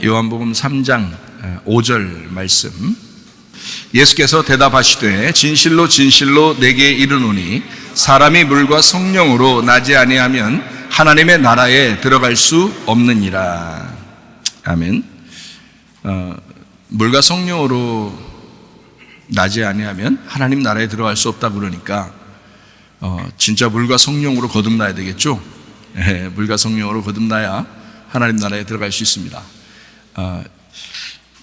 요한복음 3장 5절 말씀. 예수께서 대답하시되 진실로 진실로 내게 이르노니 사람이 물과 성령으로 나지 아니하면 하나님의 나라에 들어갈 수 없느니라. 아멘. 물과 성령으로 나지 아니하면 하나님 나라에 들어갈 수 없다 그러니까 진짜 물과 성령으로 거듭나야 되겠죠. 물과 성령으로 거듭나야 하나님 나라에 들어갈 수 있습니다.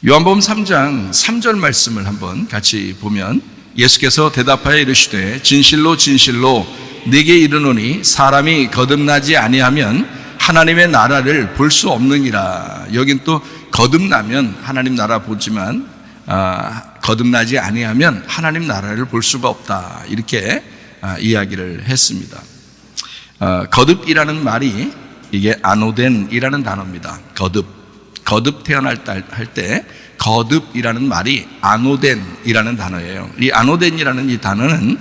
요한복음 3장 3절 말씀을 한번 같이 보면 예수께서 대답하여 이르시되 진실로 진실로 네게 이르노니 사람이 거듭나지 아니하면 하나님의 나라를 볼 수 없느니라. 여긴 또 거듭나면 하나님 나라 보지만 거듭나지 아니하면 하나님 나라를 볼 수가 없다, 이렇게 이야기를 했습니다. 거듭이라는 말이 이게 아노덴이라는 단어입니다. 거듭 태어날 때 거듭이라는 말이 아노덴이라는 단어예요. 이 아노덴이라는 이 단어는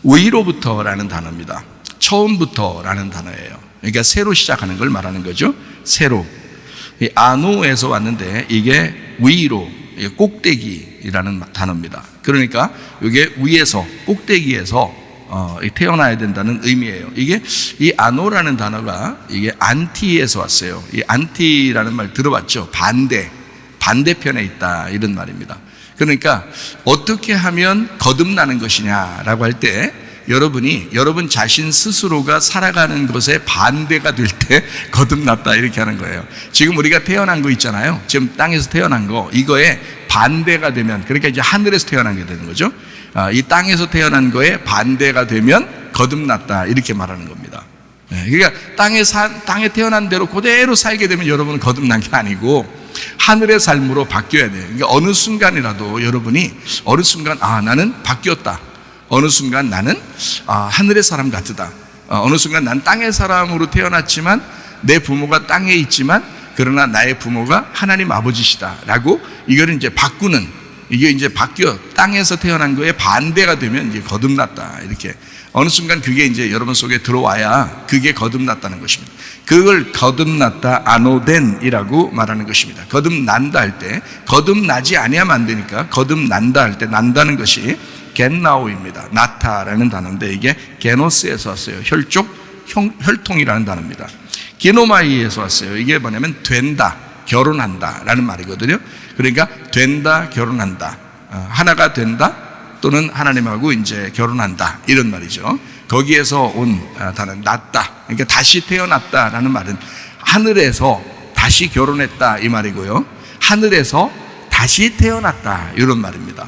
위로부터라는 단어입니다. 처음부터라는 단어예요. 그러니까 새로 시작하는 걸 말하는 거죠. 새로. 이 아노에서 왔는데 이게 위로, 꼭대기라는 단어입니다. 그러니까 이게 위에서, 꼭대기에서 태어나야 된다는 의미예요. 이게 이 아노라는 단어가 이게 안티에서 왔어요. 이 안티라는 말 들어봤죠? 반대편에 있다, 이런 말입니다. 그러니까 어떻게 하면 거듭나는 것이냐라고 할 때 여러분 자신 스스로가 살아가는 것에 반대가 될 때 거듭났다, 이렇게 하는 거예요. 지금 우리가 태어난 거 있잖아요. 지금 땅에서 태어난 거, 이거에 반대가 되면, 그러니까 이제 하늘에서 태어난 게 되는 거죠. 이 땅에서 태어난 거에 반대가 되면 거듭났다, 이렇게 말하는 겁니다. 그러니까 땅에 태어난 대로 그대로 살게 되면 여러분은 거듭난 게 아니고 하늘의 삶으로 바뀌어야 돼요. 그러니까 어느 순간이라도 여러분이 어느 순간 나는 바뀌었다. 어느 순간 나는 하늘의 사람 같다. 어느 순간 난 땅의 사람으로 태어났지만 내 부모가 땅에 있지만 그러나 나의 부모가 하나님 아버지시다 라고 이거를 이제 바꾸는, 이게 이제 바뀌어 땅에서 태어난 거에 반대가 되면 이제 거듭났다, 이렇게 어느 순간 그게 이제 여러분 속에 들어와야 그게 거듭났다는 것입니다. 그걸 거듭났다, 아노덴이라고 말하는 것입니다. 거듭난다 할 때, 거듭나지 아니하면 안 되니까 거듭난다 할 때 난다는 것이 겐나오입니다. 나타라는 단어인데 이게 게노스에서 왔어요. 혈통이라는 단어입니다. 기노마이에서 왔어요. 이게 뭐냐면 된다, 결혼한다 라는 말이거든요. 그러니까 된다, 결혼한다, 하나가 된다 또는 하나님하고 이제 결혼한다, 이런 말이죠. 거기에서 온 단어 낫다, 그러니까 다시 태어났다라는 말은 하늘에서 다시 결혼했다, 이 말이고요. 하늘에서 다시 태어났다, 이런 말입니다.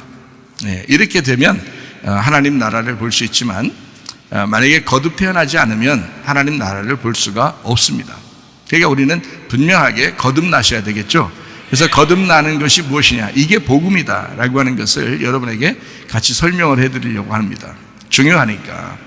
이렇게 되면 하나님 나라를 볼 수 있지만 만약에 거듭 태어나지 않으면 하나님 나라를 볼 수가 없습니다. 그러니까 우리는 분명하게 거듭나셔야 되겠죠. 그래서 거듭나는 것이 무엇이냐, 이게 복음이다 라고 하는 것을 여러분에게 같이 설명을 해드리려고 합니다. 중요하니까.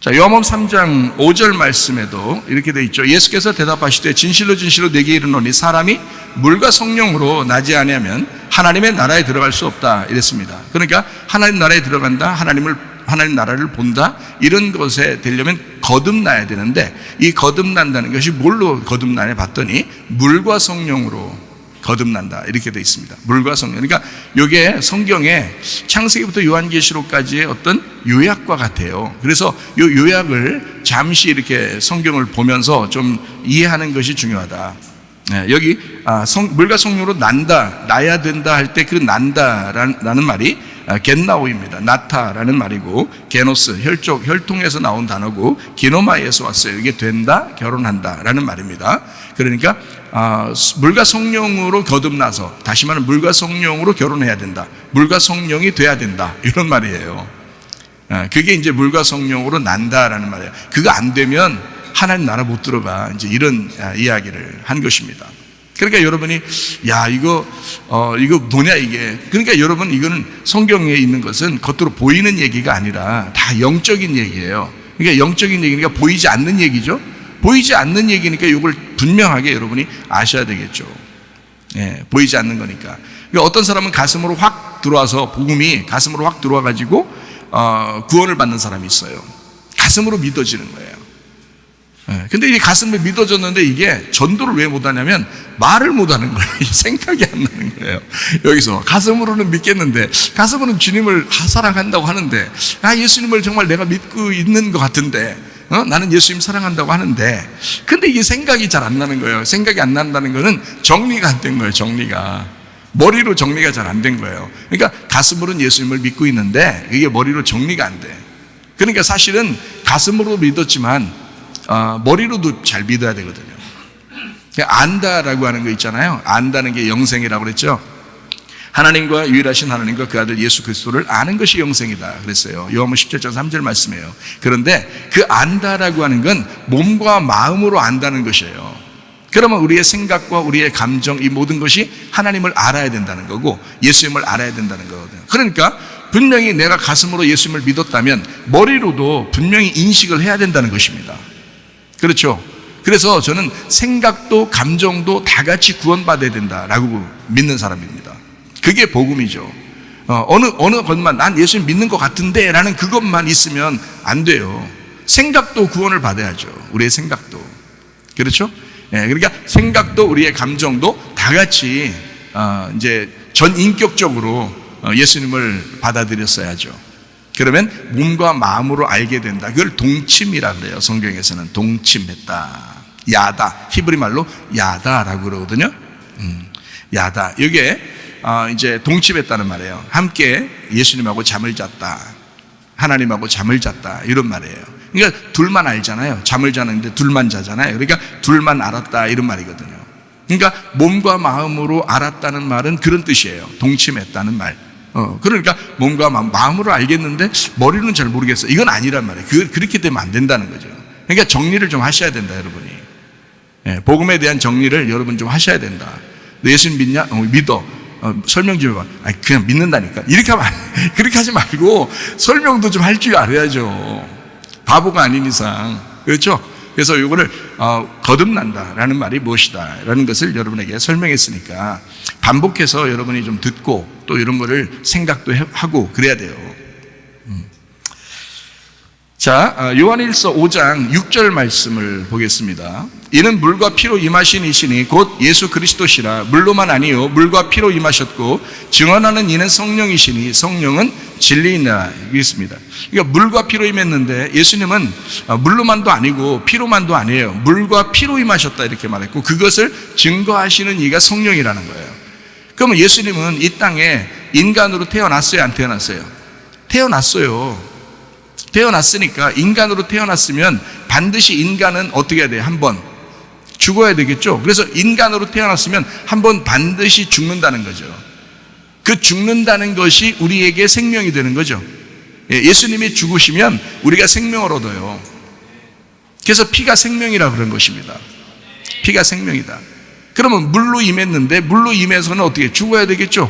자, 요한복음 3장 5절 말씀에도 이렇게 돼 있죠. 예수께서 대답하시되 진실로 진실로 내게 이르노니 사람이 물과 성령으로 나지 아니하면 하나님의 나라에 들어갈 수 없다, 이랬습니다. 그러니까 하나님 나라에 들어간다, 하나님 나라를 본다, 이런 것에 되려면 거듭나야 되는데 이 거듭난다는 것이 뭘로 거듭나냐 봤더니 물과 성령으로 거듭난다, 이렇게 되어 있습니다. 물과 성령. 그러니까 이게 성경에 창세기부터 요한계시록까지의 어떤 요약과 같아요. 그래서 이 요약을 잠시 이렇게 성경을 보면서 좀 이해하는 것이 중요하다. 여기 물과 성령으로 나야 된다 할 때 그 난다라는 말이 겐나오입니다. 나타라는 말이고 게노스, 혈통에서 나온 단어고 기노마이에서 왔어요. 이게 된다, 결혼한다 라는 말입니다. 그러니까 물과 성령으로 거듭나서, 다시 말하면 물과 성령으로 결혼해야 된다, 물과 성령이 돼야 된다, 이런 말이에요. 그게 이제 물과 성령으로 난다라는 말이에요. 그거 안 되면 하나님 나라 못 들어가, 이제 이런 이야기를 한 것입니다. 그러니까 여러분이 이거 뭐냐 이게. 그러니까 여러분, 이거는 성경에 있는 것은 겉으로 보이는 얘기가 아니라 다 영적인 얘기예요. 그러니까 영적인 얘기니까 보이지 않는 얘기죠. 보이지 않는 얘기니까 이걸 분명하게 여러분이 아셔야 되겠죠. 보이지 않는 거니까. 그러니까 어떤 사람은 가슴으로 확 들어와서, 복음이 가슴으로 확 들어와 가지고 구원을 받는 사람이 있어요. 가슴으로 믿어지는 거예요. 근데 이게 가슴을 믿어졌는데 이게 전도를 왜 못하냐면 말을 못하는 거예요. 생각이 안 나는 거예요. 여기서 가슴으로는 믿겠는데, 가슴으로는 주님을 사랑한다고 하는데, 예수님을 정말 내가 믿고 있는 것 같은데, 나는 예수님 사랑한다고 하는데, 근데 이게 생각이 잘 안 나는 거예요. 생각이 안 난다는 거는 정리가 안 된 거예요. 정리가 머리로 정리가 잘 안 된 거예요. 그러니까 가슴으로는 예수님을 믿고 있는데 이게 머리로 정리가 안 돼. 그러니까 사실은 가슴으로 믿었지만 머리로도 잘 믿어야 되거든요. 안다라고 하는 거 있잖아요. 안다는 게 영생이라고 그랬죠. 하나님과 유일하신 하나님과 그 아들 예수 그리스도를 아는 것이 영생이다 그랬어요. 요한복음 17장 3절 말씀이에요. 그런데 그 안다라고 하는 건 몸과 마음으로 안다는 것이에요. 그러면 우리의 생각과 우리의 감정, 이 모든 것이 하나님을 알아야 된다는 거고 예수님을 알아야 된다는 거거든요. 그러니까 분명히 내가 가슴으로 예수님을 믿었다면 머리로도 분명히 인식을 해야 된다는 것입니다. 그렇죠? 그래서 저는 생각도 감정도 다 같이 구원받아야 된다라고 믿는 사람입니다. 그게 복음이죠. 어느 것만 난 예수님 믿는 것 같은데 라는 그것만 있으면 안 돼요. 생각도 구원을 받아야죠. 우리의 생각도. 그렇죠? 그러니까 생각도 우리의 감정도 다 같이 이제 전인격적으로 예수님을 받아들였어야죠. 그러면 몸과 마음으로 알게 된다. 그걸 동침이라 그래요. 성경에서는 동침했다. 야다. 히브리 말로 야다라고 그러거든요. 야다. 이게 이제 동침했다는 말이에요. 함께 예수님하고 잠을 잤다. 하나님하고 잠을 잤다. 이런 말이에요. 그러니까 둘만 알잖아요. 잠을 자는데 둘만 자잖아요. 그러니까 둘만 알았다. 이런 말이거든요. 그러니까 몸과 마음으로 알았다는 말은 그런 뜻이에요. 동침했다는 말. 그러니까 몸과 마음으로 알겠는데 머리는 잘 모르겠어. 이건 아니란 말이에요. 그렇게 되면 안 된다는 거죠. 그러니까 정리를 좀 하셔야 된다, 여러분이. 복음에 대한 정리를 여러분 좀 하셔야 된다. 너 예수님 믿냐? 믿어. 설명 좀 해봐. 그냥 믿는다니까. 이렇게 하면 그렇게 하지 말고 설명도 좀 할 줄 알아야죠. 바보가 아닌 이상. 그렇죠? 그래서 이거를 거듭난다라는 말이 무엇이다 라는 것을 여러분에게 설명했으니까 반복해서 여러분이 좀 듣고 또 이런 거를 생각도 하고 그래야 돼요. 자, 요한일서 5장 6절 말씀을 보겠습니다. 이는 물과 피로 임하신 이시니 곧 예수 그리스도시라. 물로만 아니요 물과 피로 임하셨고 증언하는 이는 성령이시니 성령은 진리이나 있습니다. 그러니까 물과 피로 임했는데 예수님은 물로만도 아니고 피로만도 아니에요. 물과 피로 임하셨다 이렇게 말했고 그것을 증거하시는 이가 성령이라는 거예요. 그러면 예수님은 이 땅에 인간으로 태어났어요, 안 태어났어요? 태어났어요. 태어났으니까 인간으로 태어났으면 반드시 인간은 어떻게 해야 돼요? 한번 죽어야 되겠죠. 그래서 인간으로 태어났으면 한번 반드시 죽는다는 거죠. 그 죽는다는 것이 우리에게 생명이 되는 거죠. 예수님이 죽으시면 우리가 생명을 얻어요. 그래서 피가 생명이라고 그런 것입니다. 피가 생명이다. 그러면 물로 임했는데 물로 임해서는 어떻게 죽어야 되겠죠.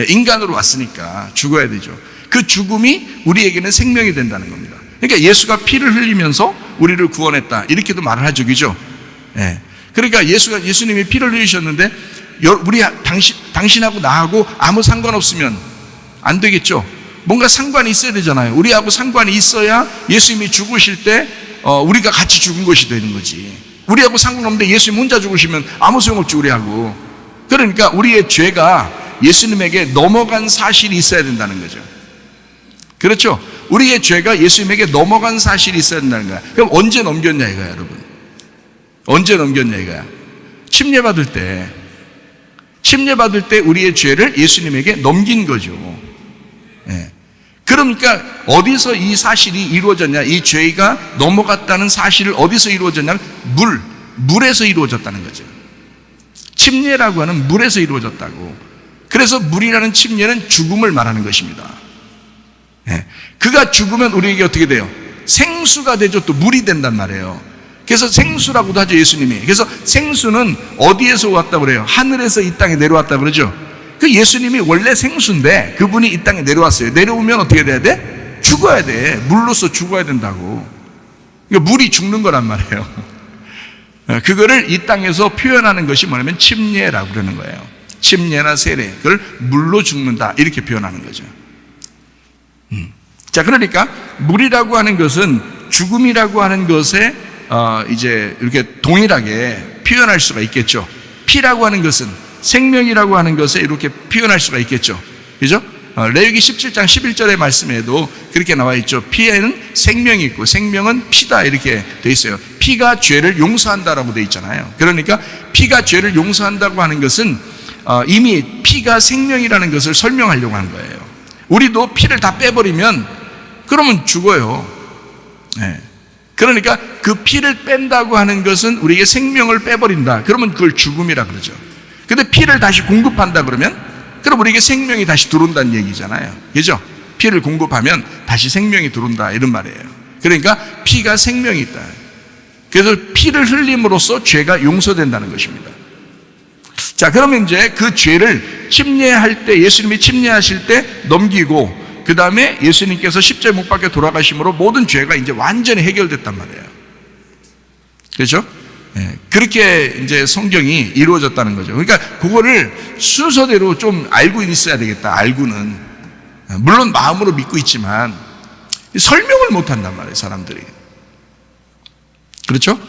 인간으로 왔으니까 죽어야 되죠. 그 죽음이 우리에게는 생명이 된다는 겁니다. 그러니까 예수가 피를 흘리면서 우리를 구원했다 이렇게도 말을 하죠. 그죠? 그러니까 예수님이 피를 흘리셨는데 우리 당신하고 나하고 아무 상관없으면 안 되겠죠. 뭔가 상관이 있어야 되잖아요. 우리하고 상관이 있어야 예수님이 죽으실 때 우리가 같이 죽은 것이 되는 거지. 우리하고 상관없는데 예수님 혼자 죽으시면 아무 소용없지 우리하고. 그러니까 우리의 죄가 예수님에게 넘어간 사실이 있어야 된다는 거죠. 그렇죠? 우리의 죄가 예수님에게 넘어간 사실이 있어야 된다는 거야. 그럼 언제 넘겼냐 이거야, 여러분. 언제 넘겼냐 이거야. 침례받을 때 우리의 죄를 예수님에게 넘긴 거죠. 그러니까 어디서 이 사실이 이루어졌냐, 이 죄가 넘어갔다는 사실을 어디서 이루어졌냐면 물에서 이루어졌다는 거죠. 침례라고 하는 물에서 이루어졌다고. 그래서 물이라는 침례는 죽음을 말하는 것입니다. 그가 죽으면 우리에게 어떻게 돼요? 생수가 되죠. 또 물이 된단 말이에요. 그래서 생수라고도 하죠, 예수님이. 그래서 생수는 어디에서 왔다고 그래요? 하늘에서 이 땅에 내려왔다고 그러죠. 그 예수님이 원래 생수인데 그분이 이 땅에 내려왔어요. 내려오면 어떻게 돼야 돼? 죽어야 돼. 물로서 죽어야 된다고. 그러니까 물이 죽는 거란 말이에요. 그거를 이 땅에서 표현하는 것이 뭐냐면 침례라고 그러는 거예요. 침례나 세례, 그걸 물로 죽는다 이렇게 표현하는 거죠. 자, 그러니까 물이라고 하는 것은 죽음이라고 하는 것의 이제 이렇게 동일하게 표현할 수가 있겠죠. 피라고 하는 것은, 생명이라고 하는 것에 이렇게 표현할 수가 있겠죠. 그죠? 레위기 17장 11절의 말씀에도 그렇게 나와 있죠. 피에는 생명이 있고 생명은 피다, 이렇게 돼 있어요. 피가 죄를 용서한다라고 돼 있잖아요. 그러니까 피가 죄를 용서한다고 하는 것은 이미 피가 생명이라는 것을 설명하려고 하는 거예요. 우리도 피를 다 빼버리면 그러면 죽어요. 네. 그러니까 그 피를 뺀다고 하는 것은 우리에게 생명을 빼버린다, 그러면 그걸 죽음이라 그러죠. 근데 피를 다시 공급한다 그러면 그럼 우리에게 생명이 다시 들어온다는 얘기잖아요. 그죠? 피를 공급하면 다시 생명이 들어온다, 이런 말이에요. 그러니까 피가 생명이 있다. 그래서 피를 흘림으로써 죄가 용서된다는 것입니다. 자, 그러면 이제 그 죄를 침례할 때, 예수님이 침례하실 때 넘기고, 그 다음에 예수님께서 십자가에 못 박혀 돌아가심으로 모든 죄가 이제 완전히 해결됐단 말이에요. 그렇죠? 네, 그렇게 이제 성경이 이루어졌다는 거죠. 그러니까 그거를 순서대로 좀 알고 있어야 되겠다. 알고는, 물론 마음으로 믿고 있지만 설명을 못 한단 말이에요, 사람들이. 그렇죠?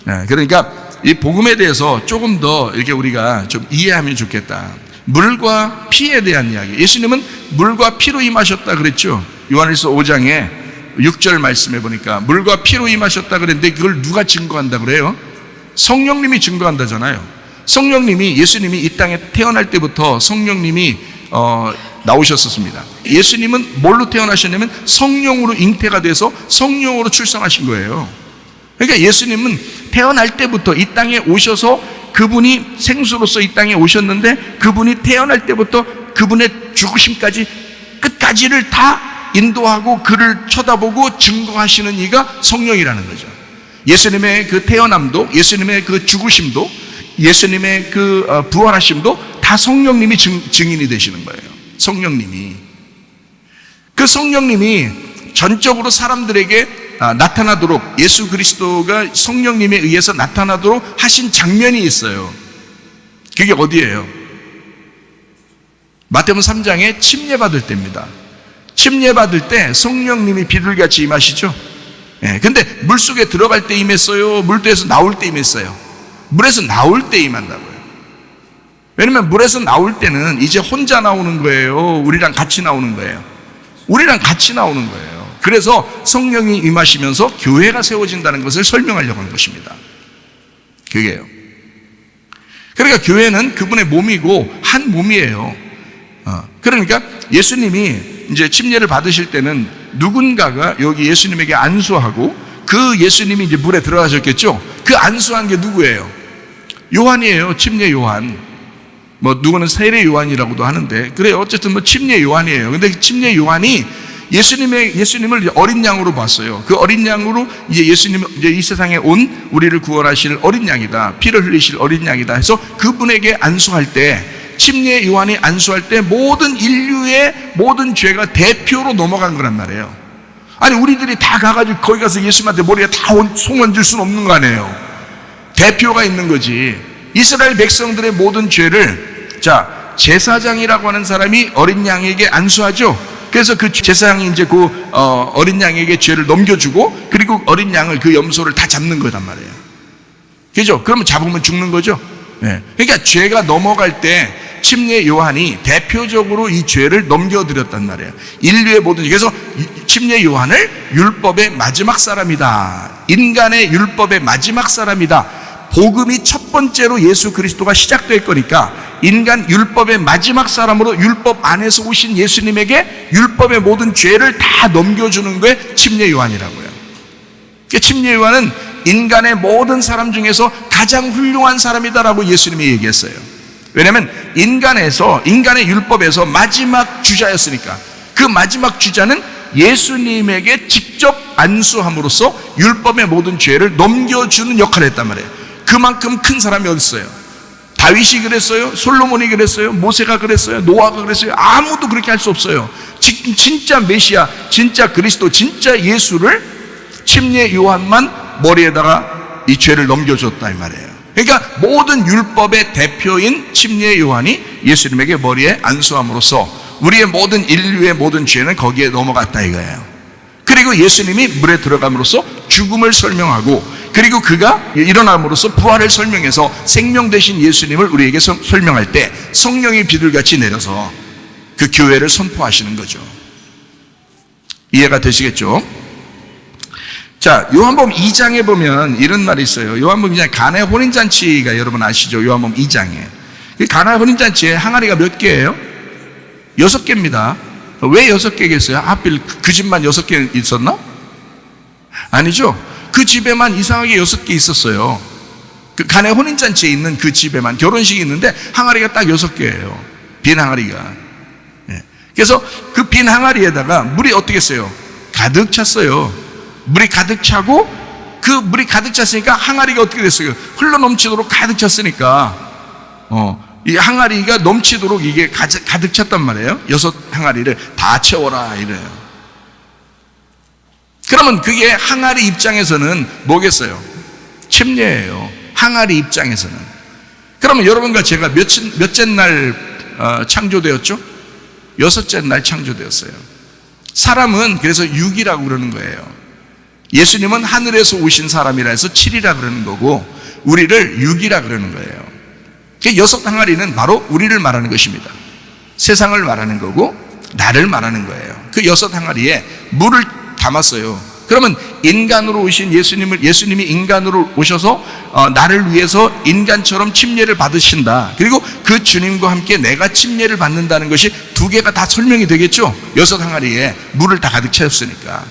네, 그러니까 이 복음에 대해서 조금 더 이렇게 우리가 좀 이해하면 좋겠다. 물과 피에 대한 이야기. 예수님은 물과 피로 임하셨다 그랬죠. 요한일서 5장에 6절 말씀해 보니까 물과 피로 임하셨다 그랬는데 그걸 누가 증거한다 그래요? 성령님이 증거한다잖아요. 성령님이, 예수님이 이 땅에 태어날 때부터 성령님이 나오셨었습니다. 예수님은 뭘로 태어나셨냐면 성령으로 잉태가 돼서 성령으로 출생하신 거예요. 그러니까 예수님은 태어날 때부터 이 땅에 오셔서 그분이 생수로서 이 땅에 오셨는데, 그분이 태어날 때부터 그분의 죽으심까지 끝까지를 다 인도하고 그를 쳐다보고 증거하시는 이가 성령이라는 거죠. 예수님의 그 태어남도, 예수님의 그 죽으심도, 예수님의 그 부활하심도 다 성령님이 증인이 되시는 거예요. 성령님이. 그 성령님이 전적으로 사람들에게 나타나도록, 예수 그리스도가 성령님에 의해서 나타나도록 하신 장면이 있어요. 그게 어디예요? 마태복음 3장에 침례받을 때입니다. 침례받을 때 성령님이 비둘기같이 임하시죠. 예, 근데 물속에 들어갈 때 임했어요? 물에서 나올 때 임했어요? 물에서 나올 때 임한다고요. 왜냐면 물에서 나올 때는 이제 혼자 나오는 거예요? 우리랑 같이 나오는 거예요? 우리랑 같이 나오는 거예요. 그래서 성령이 임하시면서 교회가 세워진다는 것을 설명하려고 하는 것입니다. 그게요. 그러니까 교회는 그분의 몸이고 한 몸이에요. 그러니까 예수님이 이제 침례를 받으실 때는 누군가가 여기 예수님에게 안수하고, 그 예수님이 이제 물에 들어가셨겠죠. 그 안수한 게 누구예요? 요한이에요. 침례 요한. 뭐 누구는 세례 요한이라고도 하는데, 그래요. 어쨌든 뭐 침례 요한이에요. 근데 침례 요한이 예수님을 어린 양으로 봤어요. 그 어린 양으로 이제 예수님, 이제 이 세상에 온 우리를 구원하실 어린 양이다, 피를 흘리실 어린 양이다 해서 그분에게 안수할 때, 침례 요한이 안수할 때 모든 인류의 모든 죄가 대표로 넘어간 거란 말이에요. 아니, 우리들이 다 가가지고 거기 가서 예수님한테 머리에 다 손 얹을 수는 없는 거 아니에요. 대표가 있는 거지. 이스라엘 백성들의 모든 죄를, 자, 제사장이라고 하는 사람이 어린 양에게 안수하죠. 그래서 그 제사장이 이제 그 어린 양에게 죄를 넘겨주고, 그리고 어린 양을, 그 염소를 다 잡는 거단 말이에요. 그죠? 그러면 잡으면 죽는 거죠. 네. 그러니까 죄가 넘어갈 때 침례 요한이 대표적으로 이 죄를 넘겨드렸단 말이에요. 인류의 모든, 그래서 침례 요한을 율법의 마지막 사람이다, 인간의 율법의 마지막 사람이다, 복음이 첫 번째로 예수 그리스도가 시작될 거니까 인간 율법의 마지막 사람으로 율법 안에서 오신 예수님에게 율법의 모든 죄를 다 넘겨주는 게 침례 요한이라고요. 침례 요한은 인간의 모든 사람 중에서 가장 훌륭한 사람이다라고 예수님이 얘기했어요. 왜냐하면 인간의 율법에서 마지막 주자였으니까. 그 마지막 주자는 예수님에게 직접 안수함으로써 율법의 모든 죄를 넘겨주는 역할을 했단 말이에요. 그만큼 큰 사람이 어디 있어요? 다윗이 그랬어요? 솔로몬이 그랬어요? 모세가 그랬어요? 노아가 그랬어요? 아무도 그렇게 할 수 없어요. 진짜 메시아, 진짜 그리스도, 진짜 예수를 침례 요한만 머리에다가 이 죄를 넘겨줬다 이 말이에요. 그러니까 모든 율법의 대표인 침례 요한이 예수님에게 머리에 안수함으로써 우리의 모든 인류의 모든 죄는 거기에 넘어갔다 이거예요. 그리고 예수님이 물에 들어감으로써 죽음을 설명하고, 그리고 그가 일어남으로써 부활을 설명해서 생명 되신 예수님을 우리에게 설명할 때 성령이 비둘같이 내려서 그 교회를 선포하시는 거죠. 이해가 되시겠죠? 자, 요한복음 2장에 보면 이런 말이 있어요. 요한복음 2장에 가나의 혼인잔치가 여러분 아시죠? 요한복음 2장에. 가나의 혼인잔치에 항아리가 몇 개예요? 6개입니다. 왜 6개겠어요? 하필 그 집만 6개 있었나? 아니죠. 그 집에만 이상하게 6개 있었어요. 그 가나의 혼인잔치에 있는 그 집에만 결혼식이 있는데 항아리가 딱 6개예요. 빈 항아리가. 그래서 그 빈 항아리에다가 물이 어떻게 했어요? 가득 찼어요. 물이 가득 차고 그 물이 가득 찼으니까 항아리가 어떻게 됐어요? 흘러 넘치도록 가득 찼으니까 이 항아리가 넘치도록 이게 가득 찼단 말이에요. 6 항아리를 다 채워라 이래요. 그러면 그게 항아리 입장에서는 뭐겠어요? 침례예요. 항아리 입장에서는. 그러면 여러분과 제가 몇째 날 창조되었죠? 6째 날 창조되었어요. 사람은 그래서 6이라고 그러는 거예요. 예수님은 하늘에서 오신 사람이라 해서 7이라 그러는 거고 우리를 6이라 그러는 거예요. 그 6 항아리는 바로 우리를 말하는 것입니다. 세상을 말하는 거고 나를 말하는 거예요. 그 6 항아리에 물을 담았어요. 그러면 인간으로 오신 예수님이 인간으로 오셔서 나를 위해서 인간처럼 침례를 받으신다. 그리고 그 주님과 함께 내가 침례를 받는다는 것이 2개가 다 설명이 되겠죠. 6 항아리에 물을 다 가득 채웠으니까.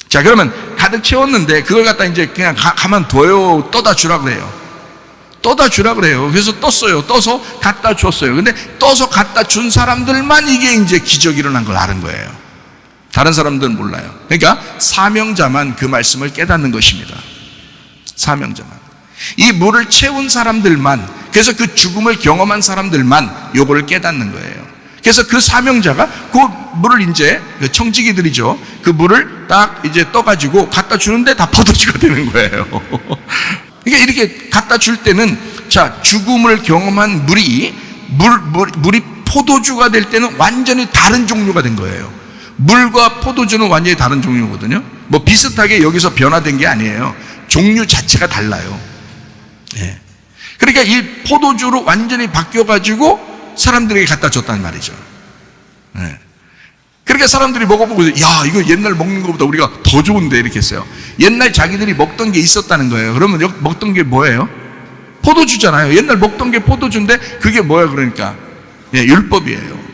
자, 그러면 가득 채웠는데 그걸 갖다 이제 그냥 가만 둬요. 떠다 주라 그래요. 떠다 주라 그래요. 그래서 떴어요. 떠서 갖다 줬어요. 근데 떠서 갖다 준 사람들만 이게 이제 기적이 일어난 걸 아는 거예요. 다른 사람들은 몰라요. 그러니까 사명자만 그 말씀을 깨닫는 것입니다. 사명자만. 이 물을 채운 사람들만, 그래서 그 죽음을 경험한 사람들만 요거를 깨닫는 거예요. 그래서 그 사명자가 그 물을 이제 청지기들이죠. 그 물을 딱 이제 떠가지고 갖다 주는데 다 포도주가 되는 거예요. 그러니까 이렇게 갖다 줄 때는 자, 죽음을 경험한 물이 포도주가 될 때는 완전히 다른 종류가 된 거예요. 물과 포도주는 완전히 다른 종류거든요. 뭐 비슷하게 여기서 변화된 게 아니에요. 종류 자체가 달라요. 예. 그러니까 이 포도주로 완전히 바뀌어가지고 사람들에게 갖다 줬단 말이죠. 예. 그러니까 사람들이 먹어보고, 야, 이거 옛날 먹는 것보다 우리가 더 좋은데, 이렇게 했어요. 옛날 자기들이 먹던 게 있었다는 거예요. 그러면 먹던 게 뭐예요? 포도주잖아요. 옛날 먹던 게 포도주인데, 그게 뭐예요, 그러니까? 예, 율법이에요.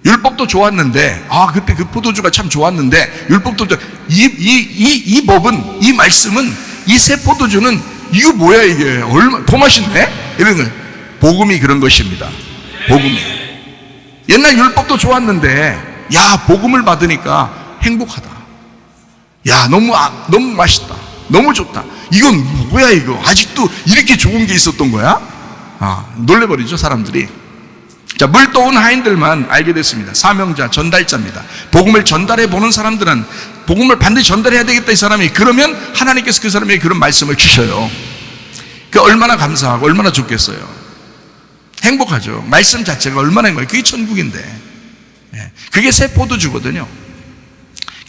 율법도 좋았는데, 그때 그 포도주가 참 좋았는데, 율법도 이 법은, 이 말씀은, 이 새 포도주는, 이거 뭐야, 이게? 더 맛있네? 이런 거예요. 복음이 그런 것입니다. 복음이. 옛날 율법도 좋았는데, 야, 복음을 받으니까 행복하다. 야, 너무 맛있다. 너무 좋다. 이건 뭐야, 이거? 아직도 이렇게 좋은 게 있었던 거야? 놀래버리죠, 사람들이. 자, 물 떠온 하인들만 알게 됐습니다. 사명자, 전달자입니다. 복음을 전달해 보는 사람들은 복음을 반드시 전달해야 되겠다, 이 사람이. 그러면 하나님께서 그 사람에게 그런 말씀을 주셔요. 그 얼마나 감사하고 얼마나 좋겠어요. 행복하죠. 말씀 자체가 얼마나 행복해요. 그게 천국인데. 그게 새 포도주거든요.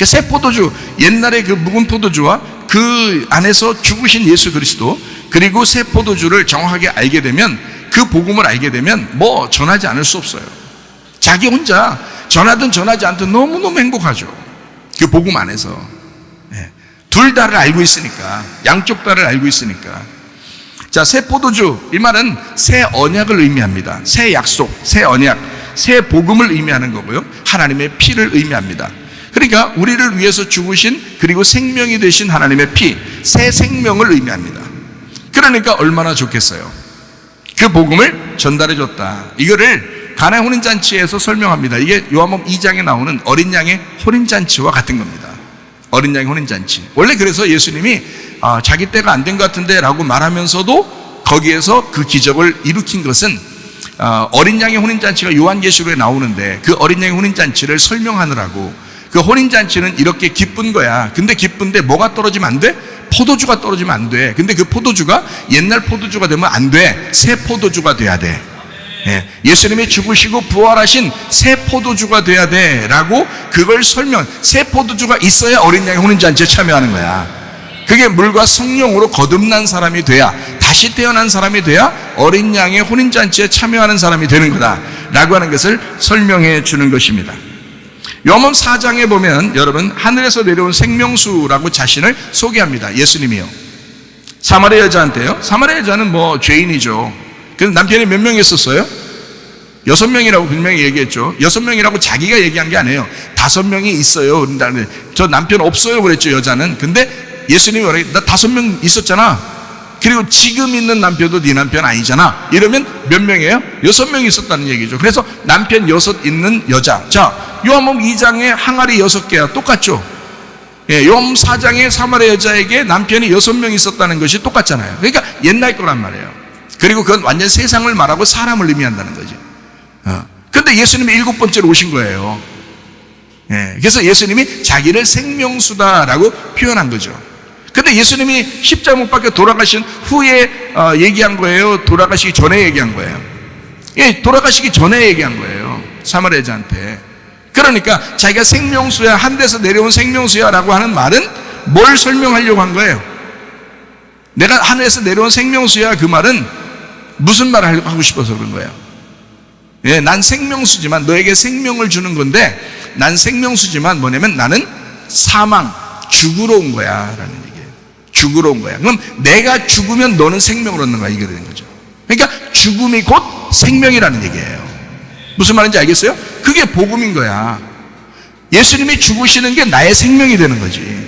새 포도주, 옛날에 그 묵은 포도주와 그 안에서 죽으신 예수 그리스도, 그리고 새 포도주를 정확하게 알게 되면, 그 복음을 알게 되면 뭐 전하지 않을 수 없어요. 자기 혼자 전하든 전하지 않든 너무너무 행복하죠. 그 복음 안에서. 둘 다를 알고 있으니까, 양쪽 다를 알고 있으니까. 자, 새 포도주, 이 말은 새 언약을 의미합니다. 새 약속, 새 언약, 새 복음을 의미하는 거고요. 하나님의 피를 의미합니다. 그러니까 우리를 위해서 죽으신, 그리고 생명이 되신 하나님의 피, 새 생명을 의미합니다. 그러니까 얼마나 좋겠어요. 그 복음을 전달해 줬다. 이거를 가나의 혼인잔치에서 설명합니다. 이게 요한복음 2장에 나오는 어린 양의 혼인잔치와 같은 겁니다. 어린 양의 혼인잔치. 원래 그래서 예수님이 자기 때가 안 된 것 같은데 라고 말하면서도 거기에서 그 기적을 일으킨 것은 어린 양의 혼인잔치가 요한계시록에 나오는데, 그 어린 양의 혼인잔치를 설명하느라고. 그 혼인잔치는 이렇게 기쁜 거야. 근데 기쁜데 뭐가 떨어지면 안 돼? 포도주가 떨어지면 안 돼. 근데 그 포도주가 옛날 포도주가 되면 안 돼. 새 포도주가 돼야 돼. 예수님이 죽으시고 부활하신 새 포도주가 돼야 돼 라고 그걸 새 포도주가 있어야 어린 양의 혼인잔치에 참여하는 거야. 그게 물과 성령으로 거듭난 사람이 돼야, 다시 태어난 사람이 돼야 어린 양의 혼인잔치에 참여하는 사람이 되는 거다라고 하는 것을 설명해 주는 것입니다. 요한복음 4장에 보면 여러분, 하늘에서 내려온 생명수라고 자신을 소개합니다. 예수님이요. 사마리아 여자한테요. 사마리아 여자는 뭐 죄인이죠. 그래서 남편이 몇 명 있었어요? 6명이라고 분명히 얘기했죠. 6명이라고 자기가 얘기한 게 아니에요. 5명이 있어요. 저 남편 없어요 그랬죠, 여자는. 근데 예수님이 뭐래? 나 5명 있었잖아. 그리고 지금 있는 남편도 네 남편 아니잖아. 이러면 몇 명이에요? 6명이 있었다는 얘기죠. 그래서 남편 6 있는 여자. 자, 요한복음 2장에 항아리 6개야. 똑같죠? 예, 요한복음 4장에 사마리아 여자에게 남편이 6명 있었다는 것이 똑같잖아요. 그러니까 옛날 거란 말이에요. 그리고 그건 완전 세상을 말하고 사람을 의미한다는 거죠. 근데 예수님이 7번째로 오신 거예요. 예, 그래서 예수님이 자기를 생명수다라고 표현한 거죠. 근데 예수님이 십자가 못 박혀 돌아가신 후에 얘기한 거예요? 돌아가시기 전에 얘기한 거예요? 예, 돌아가시기 전에 얘기한 거예요. 사마리아 여자한테. 그러니까 자기가 생명수야, 하늘에서 내려온 생명수야라고 하는 말은 뭘 설명하려고 한 거예요? 내가 하늘에서 내려온 생명수야, 그 말은 무슨 말을 하고 싶어서 그런 거예요? 예, 난 생명수지만 너에게 생명을 주는 건데, 난 생명수지만 뭐냐면 나는 사망, 죽으러 온 거야 라는 얘기예요. 죽으러 온 거야. 그럼 내가 죽으면 너는 생명을 얻는 거야, 이게 되는 거죠. 그러니까 죽음이 곧 생명이라는 얘기예요. 무슨 말인지 알겠어요? 그게 복음인 거야. 예수님이 죽으시는 게 나의 생명이 되는 거지.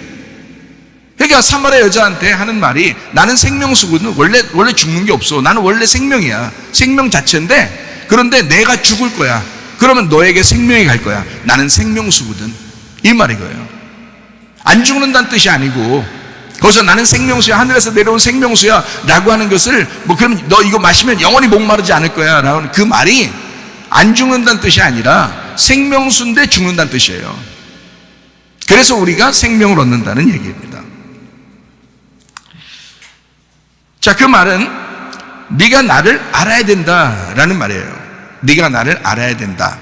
그러니까 사마리아 여자한테 하는 말이, 나는 생명수거든. 원래 죽는 게 없어. 나는 원래 생명이야. 생명 자체인데, 그런데 내가 죽을 거야. 그러면 너에게 생명이 갈 거야. 나는 생명수거든. 이 말인 거예요. 안 죽는다는 뜻이 아니고, 거기서 나는 생명수야, 하늘에서 내려온 생명수야 라고 하는 것을, 뭐 그럼 너 이거 마시면 영원히 목마르지 않을 거야 라고 하는 그 말이 안 죽는다는 뜻이 아니라 생명수인데 죽는다는 뜻이에요. 그래서 우리가 생명을 얻는다는 얘기입니다. 자, 그 말은 네가 나를 알아야 된다라는 말이에요. 네가 나를 알아야 된다.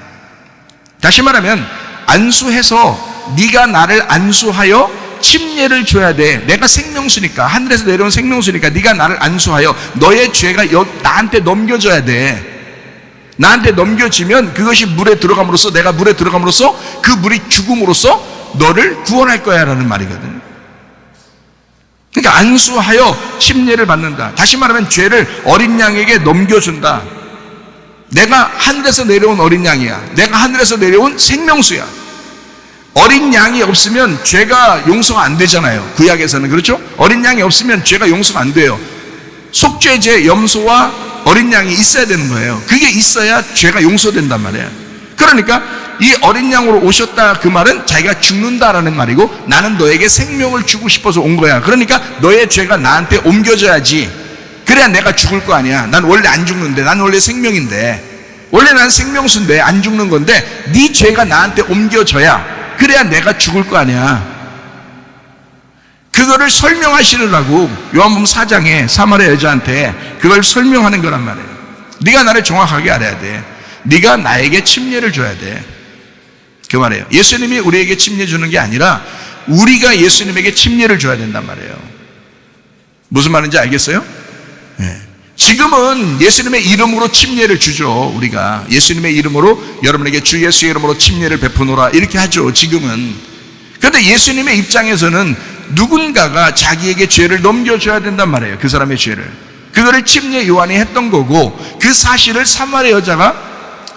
다시 말하면 안수해서 네가 나를 안수하여 침례를 줘야 돼. 내가 생명수니까, 하늘에서 내려온 생명수니까 네가 나를 안수하여 너의 죄가 나한테 넘겨져야 돼. 나한테 넘겨지면 그것이 물에 들어감으로써, 내가 물에 들어감으로써 그 물이 죽음으로써 너를 구원할 거야 라는 말이거든. 그러니까 안수하여 침례를 받는다. 다시 말하면 죄를 어린 양에게 넘겨준다. 내가 하늘에서 내려온 어린 양이야. 내가 하늘에서 내려온 생명수야. 어린 양이 없으면 죄가 용서가 안 되잖아요. 구약에서는. 그렇죠? 어린 양이 없으면 죄가 용서가 안 돼요. 속죄제, 염소와 어린 양이 있어야 되는 거예요. 그게 있어야 죄가 용서된단 말이에요. 그러니까 이 어린 양으로 오셨다, 그 말은 자기가 죽는다라는 말이고, 나는 너에게 생명을 주고 싶어서 온 거야. 그러니까 너의 죄가 나한테 옮겨져야지. 그래야 내가 죽을 거 아니야. 난 원래 안 죽는데, 난 원래 생명인데, 원래 난 생명수인데 안 죽는 건데, 네 죄가 나한테 옮겨져야, 그래야 내가 죽을 거 아니야. 그거를 설명하시느라고 요한복음 4장에 사마리아 여자한테 그걸 설명하는 거란 말이에요. 네가 나를 정확하게 알아야 돼. 네가 나에게 침례를 줘야 돼. 그 말이에요. 예수님이 우리에게 침례 주는 게 아니라 우리가 예수님에게 침례를 줘야 된단 말이에요. 무슨 말인지 알겠어요? 네. 지금은 예수님의 이름으로 침례를 주죠. 우리가 예수님의 이름으로 여러분에게 주 예수의 이름으로 침례를 베푸노라 이렇게 하죠. 지금은. 그런데 예수님의 입장에서는 누군가가 자기에게 죄를 넘겨줘야 된단 말이에요. 그 사람의 죄를. 그거를 침례 요한이 했던 거고, 그 사실을 사마리아 여자가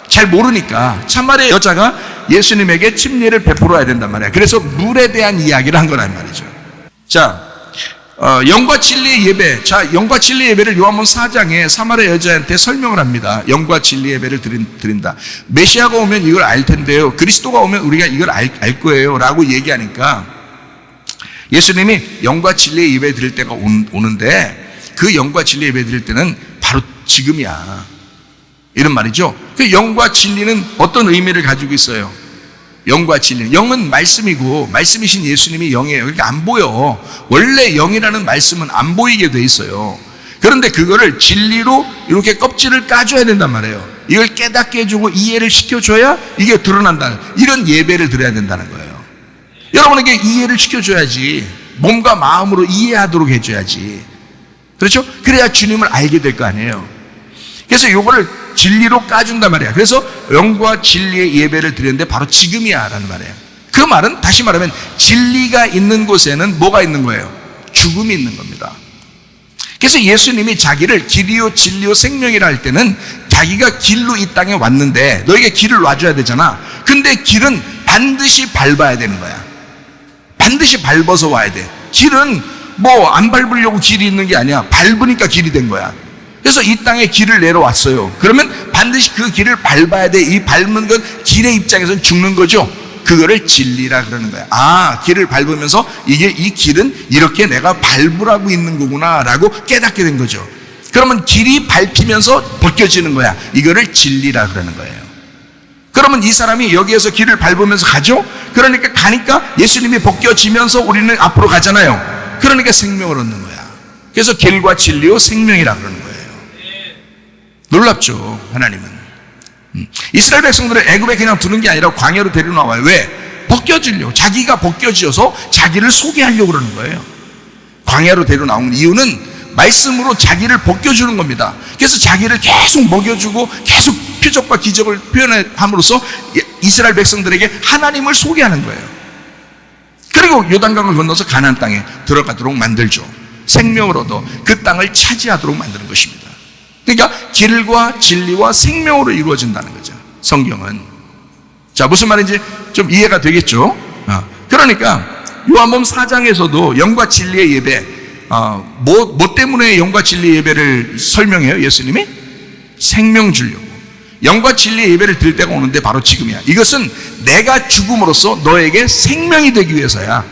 잘 모르니까 사마리아 여자가 예수님에게 침례를 베풀어야 된단 말이에요. 그래서 물에 대한 이야기를 한 거란 말이죠. 자, 영과 진리의 예배. 자, 영과 진리의 예배를 요한복음 4장에 사마리아 여자한테 설명을 합니다. 영과 진리의 예배를 드린다. 메시아가 오면 이걸 알 텐데요, 그리스도가 오면 우리가 이걸 알 거예요 라고 얘기하니까, 예수님이 영과 진리의 예배 드릴 때가 오는데, 그 영과 진리의 예배 드릴 때는 바로 지금이야, 이런 말이죠. 그 영과 진리는 어떤 의미를 가지고 있어요? 영과 진리. 영은 말씀이고, 말씀이신 예수님이 영이에요. 그러니까 안 보여. 원래 영이라는 말씀은 안 보이게 돼 있어요. 그런데 그거를 진리로 이렇게 껍질을 까줘야 된단 말이에요. 이걸 깨닫게 해주고 이해를 시켜줘야 이게 드러난다. 이런 예배를 드려야 된다는 거예요. 여러분에게 이해를 시켜줘야지. 몸과 마음으로 이해하도록 해줘야지. 그렇죠? 그래야 주님을 알게 될 거 아니에요. 그래서 요거를 진리로 까준단 말이야. 그래서 영과 진리의 예배를 드리는데 바로 지금이야 라는 말이에요. 그 말은 다시 말하면 진리가 있는 곳에는 뭐가 있는 거예요? 죽음이 있는 겁니다. 그래서 예수님이 자기를 길이요 진리요 생명이라 할 때는 자기가 길로 이 땅에 왔는데 너에게 길을 놔줘야 되잖아. 근데 길은 반드시 밟아야 되는 거야. 반드시 밟아서 와야 돼. 길은 뭐 안 밟으려고 길이 있는 게 아니야. 밟으니까 길이 된 거야. 그래서 이 땅에 길을 내려왔어요. 그러면 반드시 그 길을 밟아야 돼. 이 밟는 건 길의 입장에서는 죽는 거죠. 그거를 진리라 그러는 거야. 아, 길을 밟으면서 이 길은 이렇게 내가 밟으라고 있는 거구나 라고 깨닫게 된 거죠. 그러면 길이 밟히면서 벗겨지는 거야. 이거를 진리라 그러는 거예요. 그러면 이 사람이 여기에서 길을 밟으면서 가죠. 그러니까 가니까 예수님이 벗겨지면서 우리는 앞으로 가잖아요. 그러니까 생명을 얻는 거야. 그래서 길과 진리요 생명이라 그러는 거예요. 놀랍죠, 하나님은. 이스라엘 백성들을 애굽에 그냥 두는 게 아니라 광야로 데려나와요. 왜? 벗겨지려고. 자기가 벗겨져서 자기를 소개하려고 그러는 거예요. 광야로 데려나온 이유는 말씀으로 자기를 벗겨주는 겁니다. 그래서 자기를 계속 먹여주고 계속 표적과 기적을 표현함으로써 이스라엘 백성들에게 하나님을 소개하는 거예요. 그리고 요단강을 건너서 가나안 땅에 들어가도록 만들죠. 생명을 얻어 그 땅을 차지하도록 만드는 것입니다. 그러니까 길과 진리와 생명으로 이루어진다는 거죠, 성경은. 자, 무슨 말인지 좀 이해가 되겠죠? 그러니까 요한복음 4장에서도 영과 진리의 예배, 뭐 때문에 영과 진리의 예배를 설명해요, 예수님이? 생명 주려고. 영과 진리의 예배를 드릴 때가 오는데 바로 지금이야. 이것은 내가 죽음으로써 너에게 생명이 되기 위해서야.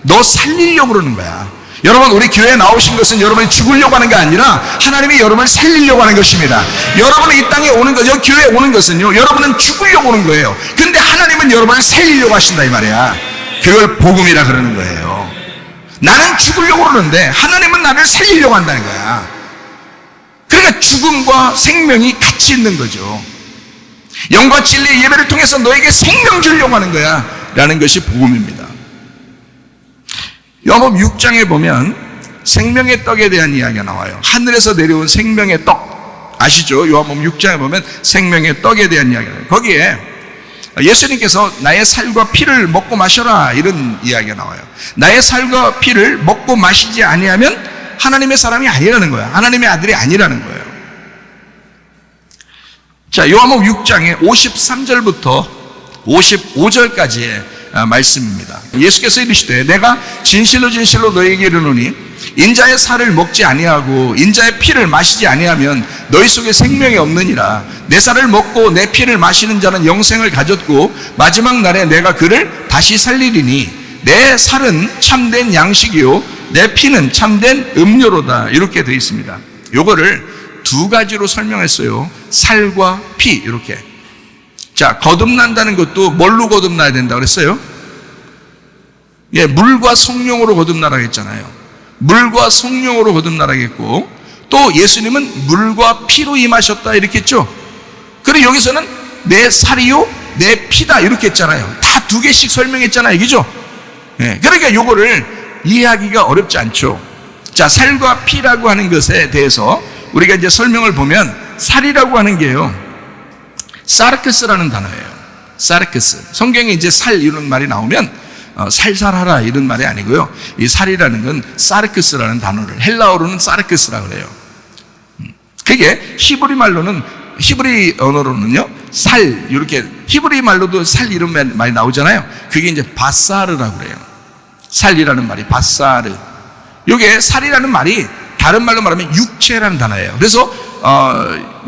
너 살리려고 그러는 거야. 여러분, 우리 교회에 나오신 것은 여러분이 죽으려고 하는 게 아니라 하나님이 여러분을 살리려고 하는 것입니다. 여러분이 이 땅에 오는 것, 여기 교회에 오는 것은요, 여러분은 죽으려고 오는 거예요. 근데 하나님은 여러분을 살리려고 하신다 이 말이야. 그걸 복음이라 그러는 거예요. 나는 죽으려고 그러는데 하나님은 나를 살리려고 한다는 거야. 그러니까 죽음과 생명이 같이 있는 거죠. 영과 진리의 예배를 통해서 너에게 생명 주려고 하는 거야 라는 것이 복음입니다. 요한복음 6장에 보면 생명의 떡에 대한 이야기가 나와요. 하늘에서 내려온 생명의 떡 아시죠? 요한복음 6장에 보면 생명의 떡에 대한 이야기가 나와요. 거기에 예수님께서 나의 살과 피를 먹고 마셔라 이런 이야기가 나와요. 나의 살과 피를 먹고 마시지 아니하면 하나님의 사람이 아니라는 거야. 하나님의 아들이 아니라는 거예요. 자, 요한복음 6장에 53절부터 55절까지의 말씀입니다. 예수께서 이르시되 내가 진실로 진실로 너희에게 이르노니 인자의 살을 먹지 아니하고 인자의 피를 마시지 아니하면 너희 속에 생명이 없느니라. 내 살을 먹고 내 피를 마시는 자는 영생을 가졌고 마지막 날에 내가 그를 다시 살리리니 내 살은 참된 양식이요 내 피는 참된 음료로다. 이렇게 되어 있습니다. 요거를 두 가지로 설명했어요. 살과 피 이렇게. 자, 거듭난다는 것도 뭘로 거듭나야 된다고 그랬어요? 예, 물과 성령으로 거듭나라고 했잖아요. 물과 성령으로 거듭나라고 했고, 또 예수님은 물과 피로 임하셨다 이렇게 했죠. 그리고 여기서는 내 살이요 내 피다 이렇게 했잖아요. 다 두 개씩 설명했잖아요, 이거죠? 예, 그러니까 요거를 이해하기가 어렵지 않죠. 자, 살과 피라고 하는 것에 대해서 우리가 이제 설명을 보면 살이라고 하는 게요, 사르크스라는 단어예요. 사르크스. 성경에 이제 살 이런 말이 나오면 살살하라 이런 말이 아니고요. 이 살이라는 건 사르크스라는 단어를 헬라어로는 사르크스라고 그래요. 그게 히브리 말로는 히브리 언어로는요 살 이렇게 히브리 말로도 살 이런 말이 나오잖아요. 그게 이제 바사르라고 그래요. 살이라는 말이 바사르. 이게 살이라는 말이 다른 말로 말하면 육체라는 단어예요. 그래서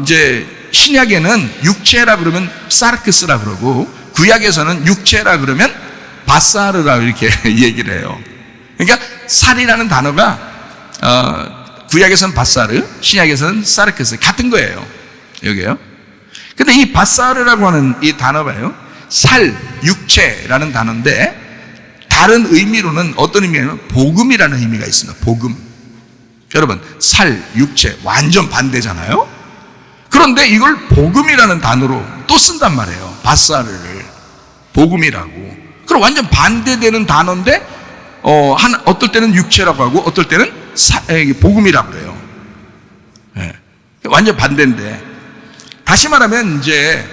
이제 신약에는 육체라 그러면 사르크스라 그러고 구약에서는 육체라 그러면 바사르라 이렇게 얘기를 해요. 그러니까 살이라는 단어가 구약에서는 바사르, 신약에서는 사르크스 같은 거예요. 여기요. 근데 이 바사르라고 하는 이 단어가요, 살, 육체라는 단어인데 다른 의미로는 어떤 의미냐면 복음이라는 의미가 있습니다. 복음. 여러분, 살, 육체 완전 반대잖아요. 그런데 이걸 복음이라는 단어로 또 쓴단 말이에요. 바사르를 복음이라고. 그럼 완전 반대되는 단어인데 어떨 때는 육체라고 하고 어떨 때는 복음이라고 그래요. 예. 완전 반대인데, 다시 말하면 이제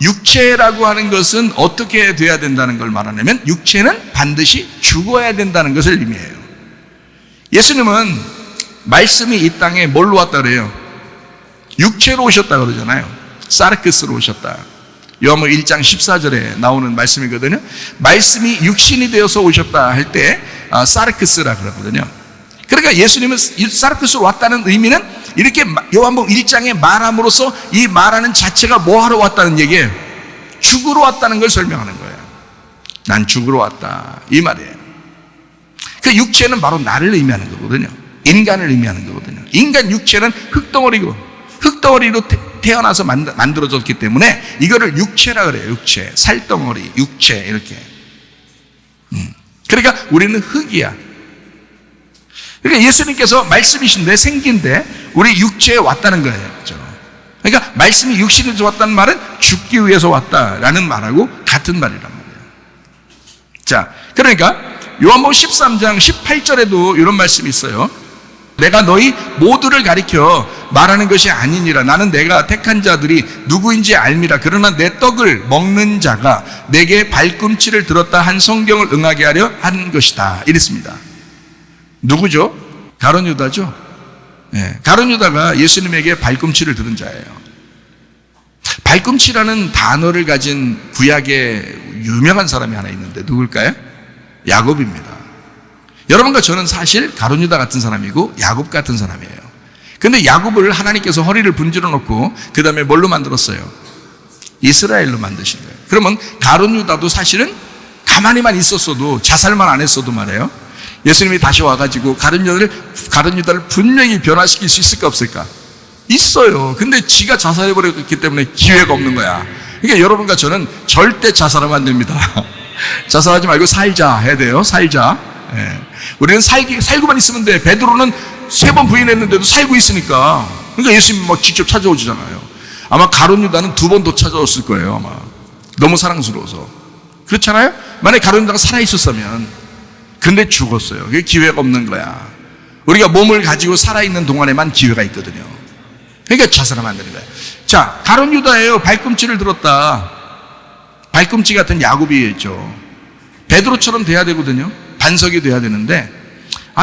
육체라고 하는 것은 어떻게 돼야 된다는 걸 말하냐면 육체는 반드시 죽어야 된다는 것을 의미해요. 예수님은 말씀이 이 땅에 뭘로 왔다 그래요? 육체로 오셨다 그러잖아요. 사르크스로 오셨다. 요한복음 1장 14절에 나오는 말씀이거든요. 말씀이 육신이 되어서 오셨다 할 때 사르크스라 그러거든요. 그러니까 예수님은 사르크스로 왔다는 의미는 이렇게 요한복음 1장에 말함으로써 이 말하는 자체가 뭐하러 왔다는 얘기예요? 죽으러 왔다는 걸 설명하는 거예요. 난 죽으러 왔다, 이 말이에요. 그 육체는 바로 나를 의미하는 거거든요. 인간을 의미하는 거거든요. 인간 육체는 흑덩어리로 태어나서 만들어졌기 때문에 이거를 육체라 그래요. 육체, 살덩어리, 육체 이렇게. 그러니까 우리는 흙이야. 그러니까 예수님께서 말씀이신데, 생긴데 우리 육체에 왔다는 거예요. 그러니까 말씀이 육신에서 왔다는 말은 죽기 위해서 왔다라는 말하고 같은 말이란 말이에요. 자, 그러니까 요한복음 13장 18절에도 이런 말씀이 있어요. 내가 너희 모두를 가리켜 말하는 것이 아니니라. 나는 내가 택한 자들이 누구인지 알미라. 그러나 내 떡을 먹는 자가 내게 발꿈치를 들었다 한 성경을 응하게 하려 한 것이다, 이랬습니다. 누구죠? 가룟 유다죠. 네, 가룟 유다가 예수님에게 발꿈치를 들은 자예요. 발꿈치라는 단어를 가진 구약의 유명한 사람이 하나 있는데 누굴까요? 야곱입니다. 여러분과 저는 사실 가룟 유다 같은 사람이고 야곱 같은 사람이에요. 근데 야곱을 하나님께서 허리를 분질러 놓고 그 다음에 뭘로 만들었어요? 이스라엘로 만드신 거예요. 그러면 가룟 유다도 사실은 가만히만 있었어도, 자살만 안 했어도 말이에요, 예수님이 다시 와가지고 가룟 유다를 분명히 변화시킬 수 있을까 없을까? 있어요. 근데 지가 자살해버렸기 때문에 기회가 없는 거야. 그러니까 여러분과 저는 절대 자살하면 안 됩니다. 자살하지 말고 살자 해야 돼요. 살자. 예. 우리는 살고만 있으면 돼. 베드로는 3번 부인했는데도 살고 있으니까. 그러니까 예수님이 막 직접 찾아오잖아요. 아마 가룟 유다는 2번 더 찾아왔을 거예요. 아마 너무 사랑스러워서. 그렇잖아요. 만약에 가룟 유다가 살아있었으면, 근데 죽었어요. 그게 기회가 없는 거야. 우리가 몸을 가지고 살아있는 동안에만 기회가 있거든요. 그러니까 자살하면 안 되는 거예요. 자, 가룟 유다예요. 발꿈치를 들었다. 발꿈치 같은 야곱이겠죠. 베드로처럼 돼야 되거든요. 반석이 돼야 되는데,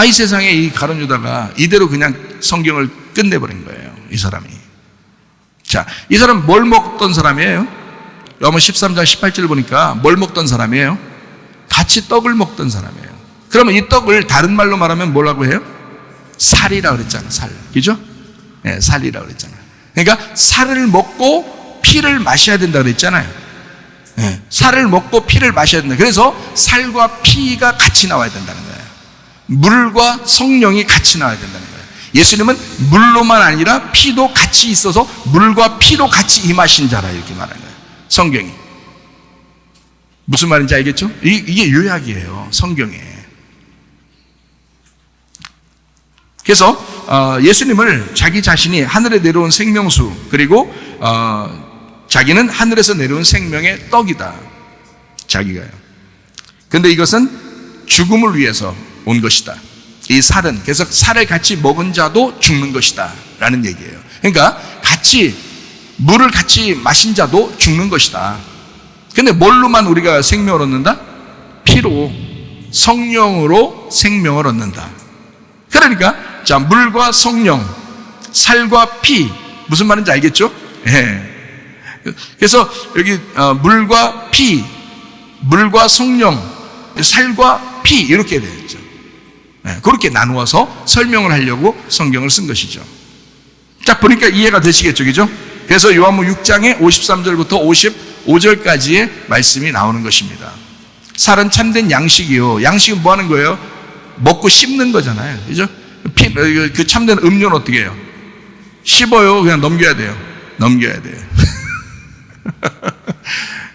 이 세상에 이 가룟 유다가 이대로 그냥 성경을 끝내버린 거예요. 이 사람이. 자, 이 사람 뭘 먹던 사람이에요? 요한복음 13장 18절 보니까 뭘 먹던 사람이에요? 같이 떡을 먹던 사람이에요. 그러면 이 떡을 다른 말로 말하면 뭐라고 해요? 살이라고 그랬잖아요. 살. 그죠? 네, 살이라고 그랬잖아요. 그러니까 살을 먹고 피를 마셔야 된다고 그랬잖아요. 네, 살을 먹고 피를 마셔야 된다. 그래서 살과 피가 같이 나와야 된다는 거예요. 물과 성령이 같이 나와야 된다는 거예요. 예수님은 물로만 아니라 피도 같이 있어서 물과 피도 같이 임하신 자라, 이렇게 말하는 거예요. 성경이. 무슨 말인지 알겠죠? 이게 요약이에요. 성경에. 그래서 예수님을 자기 자신이 하늘에 내려온 생명수, 그리고 자기는 하늘에서 내려온 생명의 떡이다, 자기가요. 근데 이것은 죽음을 위해서 온 것이다. 이 살은, 그래서 살을 같이 먹은 자도 죽는 것이다 라는 얘기예요. 그러니까 같이 물을 같이 마신 자도 죽는 것이다. 근데 뭘로만 우리가 생명을 얻는다? 피로, 성령으로 생명을 얻는다. 그러니까 자, 물과 성령, 살과 피, 무슨 말인지 알겠죠? 예. 그래서 여기 물과 피, 물과 성령, 살과 피, 이렇게 되죠. 예. 그렇게 나누어서 설명을 하려고 성경을 쓴 것이죠. 딱 보니까 이해가 되시겠죠, 그죠? 그래서 요한복음 6장에 53절부터 55절까지의 말씀이 나오는 것입니다. 살은 참된 양식이요. 양식은 뭐 하는 거예요? 먹고 씹는 거잖아요. 그죠? 그 참된 음료는 어떻게 해요? 씹어요. 그냥 넘겨야 돼요. 넘겨야 돼요.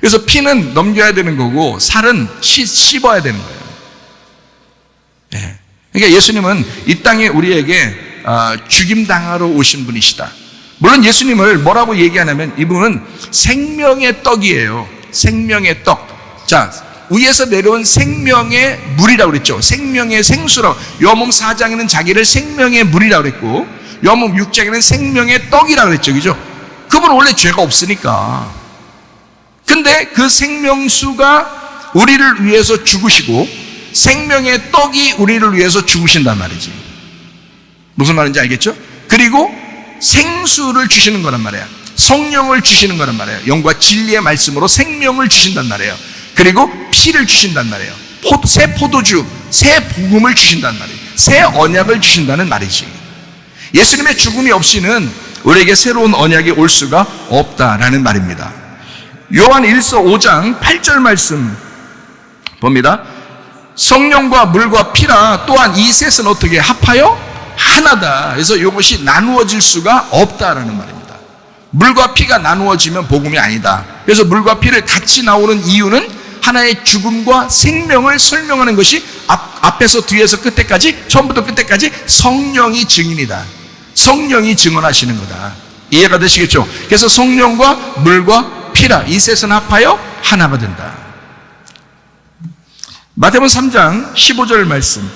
그래서 피는 넘겨야 되는 거고, 살은 씹어야 되는 거예요. 네. 그러니까 예수님은 이 땅에 우리에게 죽임당하러 오신 분이시다. 물론 예수님을 뭐라고 얘기하냐면 이분은 생명의 떡이에요. 생명의 떡. 자, 위에서 내려온 생명의 물이라고 그랬죠. 생명의 생수라고. 요한복음 4장에는 자기를 생명의 물이라고 그랬고, 요한복음 6장에는 생명의 떡이라고 그랬죠. 그죠? 그분은 원래 죄가 없으니까. 근데 그 생명수가 우리를 위해서 죽으시고 생명의 떡이 우리를 위해서 죽으신단 말이지. 무슨 말인지 알겠죠? 그리고 생수를 주시는 거란 말이야. 성령을 주시는 거란 말이에요. 영과 진리의 말씀으로 생명을 주신단 말이에요. 그리고 피를 주신단 말이에요. 새 포도주, 새 복음을 주신단 말이에요. 새 언약을 주신다는 말이지. 예수님의 죽음이 없이는 우리에게 새로운 언약이 올 수가 없다라는 말입니다. 요한 1서 5장 8절 말씀 봅니다. 성령과 물과 피라 또한 이 셋은 어떻게 합하여 하나다. 그래서 이것이 나누어질 수가 없다라는 말입니다. 물과 피가 나누어지면 복음이 아니다. 그래서 물과 피를 같이 나오는 이유는 하나의 죽음과 생명을 설명하는 것이 앞에서 뒤에서 끝에까지, 처음부터 끝에까지 성령이 증인이다. 성령이 증언하시는 거다. 이해가 되시겠죠? 그래서 성령과 물과 피라 이 셋은 합하여 하나가 된다. 마태복음 3장 15절 말씀.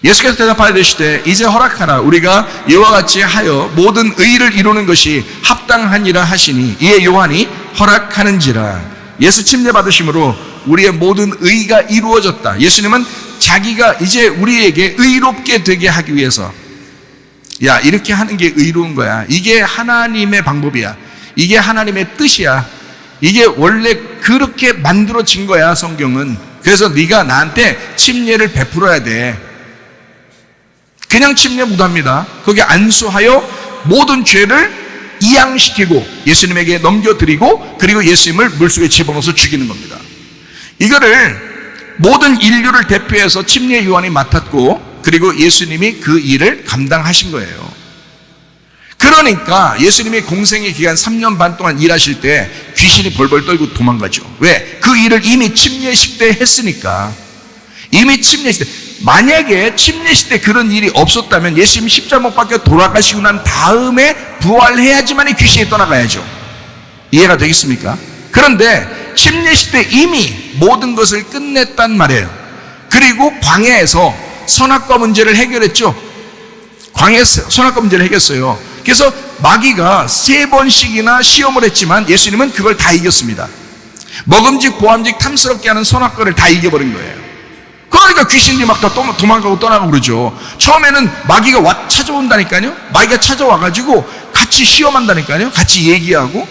예수께서 대답하여 이르시되 이제 허락하라. 우리가 이와 같이 하여 모든 의를 이루는 것이 합당하니라 하시니 이에 요한이 허락하는지라. 예수 침례 받으심으로 우리의 모든 의가 이루어졌다. 예수님은 자기가 이제 우리에게 의롭게 되게 하기 위해서, 야, 이렇게 하는 게 의로운 거야. 이게 하나님의 방법이야. 이게 하나님의 뜻이야. 이게 원래 그렇게 만들어진 거야, 성경은. 그래서 네가 나한테 침례를 베풀어야 돼. 그냥 침례 못합니다. 거기에 안수하여 모든 죄를 이양시키고 예수님에게 넘겨드리고, 그리고 예수님을 물속에 집어넣어서 죽이는 겁니다. 이거를 모든 인류를 대표해서 침례 요한이 맡았고, 그리고 예수님이 그 일을 감당하신 거예요. 그러니까 예수님이 공생의 기간 3년 반 동안 일하실 때 귀신이 벌벌 떨고 도망가죠. 왜? 그 일을 이미 침례식 때 했으니까. 이미 침례식 때. 만약에 침례식 때 그런 일이 없었다면 예수님이 십자가 못 박혀 돌아가시고 난 다음에 부활해야지만 귀신이 떠나가야죠. 이해가 되겠습니까? 그런데 침례식 때 이미 모든 것을 끝냈단 말이에요. 그리고 광야에서 선악과 문제를 해결했죠. 광야에서 선악과 문제를 해결했어요. 그래서 마귀가 3번씩이나 시험을 했지만 예수님은 그걸 다 이겼습니다. 먹음직 보암직 탐스럽게 하는 선악과를 다 이겨버린 거예요. 그러니까 귀신들이 막 다 도망가고 떠나고 그러죠. 처음에는 마귀가 찾아온다니까요. 마귀가 찾아와가지고 같이 시험한다니까요. 같이 얘기하고,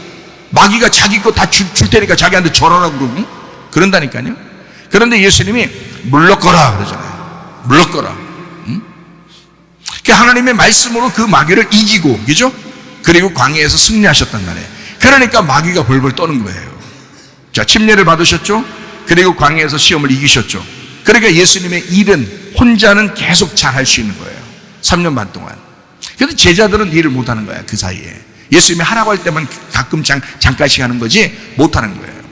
마귀가 자기 거 다 줄 테니까 자기한테 절하라고 그러고 그런다니까요. 그런데 예수님이 물러거라 그러잖아요. 물러거라. 하나님의 말씀으로 그 마귀를 이기고, 그죠? 그리고 광야에서 승리하셨단 말이에요. 그러니까 마귀가 벌벌 떠는 거예요. 자, 침례를 받으셨죠? 그리고 광야에서 시험을 이기셨죠. 그러니까 예수님의 일은 혼자는 계속 잘 할 수 있는 거예요. 3년 반 동안. 그런데 제자들은 일을 못 하는 거야, 그 사이에. 예수님이 하라고 할 때만 가끔 잠깐씩 하는 거지 못 하는 거예요.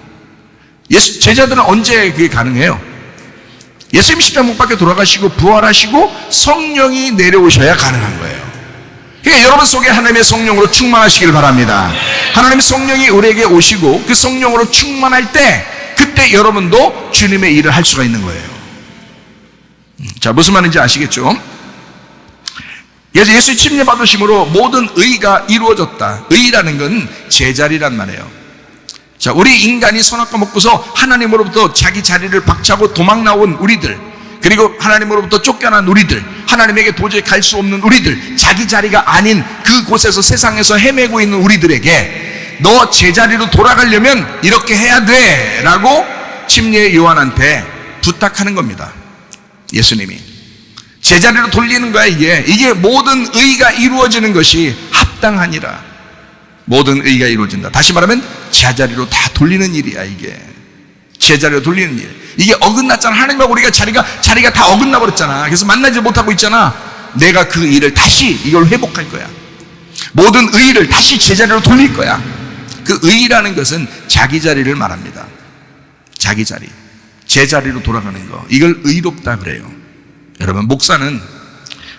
제자들은 언제 그게 가능해요? 예수님이 십자가 못 박혀 돌아가시고 부활하시고 성령이 내려오셔야 가능한 거예요. 그러니까 여러분 속에 하나님의 성령으로 충만하시길 바랍니다. 하나님의 성령이 우리에게 오시고 그 성령으로 충만할 때, 그때 여러분도 주님의 일을 할 수가 있는 거예요. 자, 무슨 말인지 아시겠죠? 그래서 예수 침례 받으심으로 모든 의가 이루어졌다. 의라는 건 제자리란 말이에요. 자, 우리 인간이 선악과 먹고서 하나님으로부터 자기 자리를 박차고 도망 나온 우리들, 그리고 하나님으로부터 쫓겨난 우리들, 하나님에게 도저히 갈 수 없는 우리들, 자기 자리가 아닌 그곳에서 세상에서 헤매고 있는 우리들에게 너 제자리로 돌아가려면 이렇게 해야 돼 라고 침례 요한한테 부탁하는 겁니다. 예수님이 제자리로 돌리는 거야. 이게 모든 의가 이루어지는 것이 합당하니라. 모든 의가 이루어진다. 다시 말하면 제자리로 다 돌리는 일이야. 이게 제자리로 돌리는 일. 이게 어긋났잖아. 하나님하고 우리가 자리가 다 어긋나 버렸잖아. 그래서 만나지 못하고 있잖아. 내가 그 일을 다시 이걸 회복할 거야. 모든 의를 다시 제자리로 돌릴 거야. 그 의라는 것은 자기 자리를 말합니다. 자기 자리, 제자리로 돌아가는 거, 이걸 의롭다 그래요. 여러분,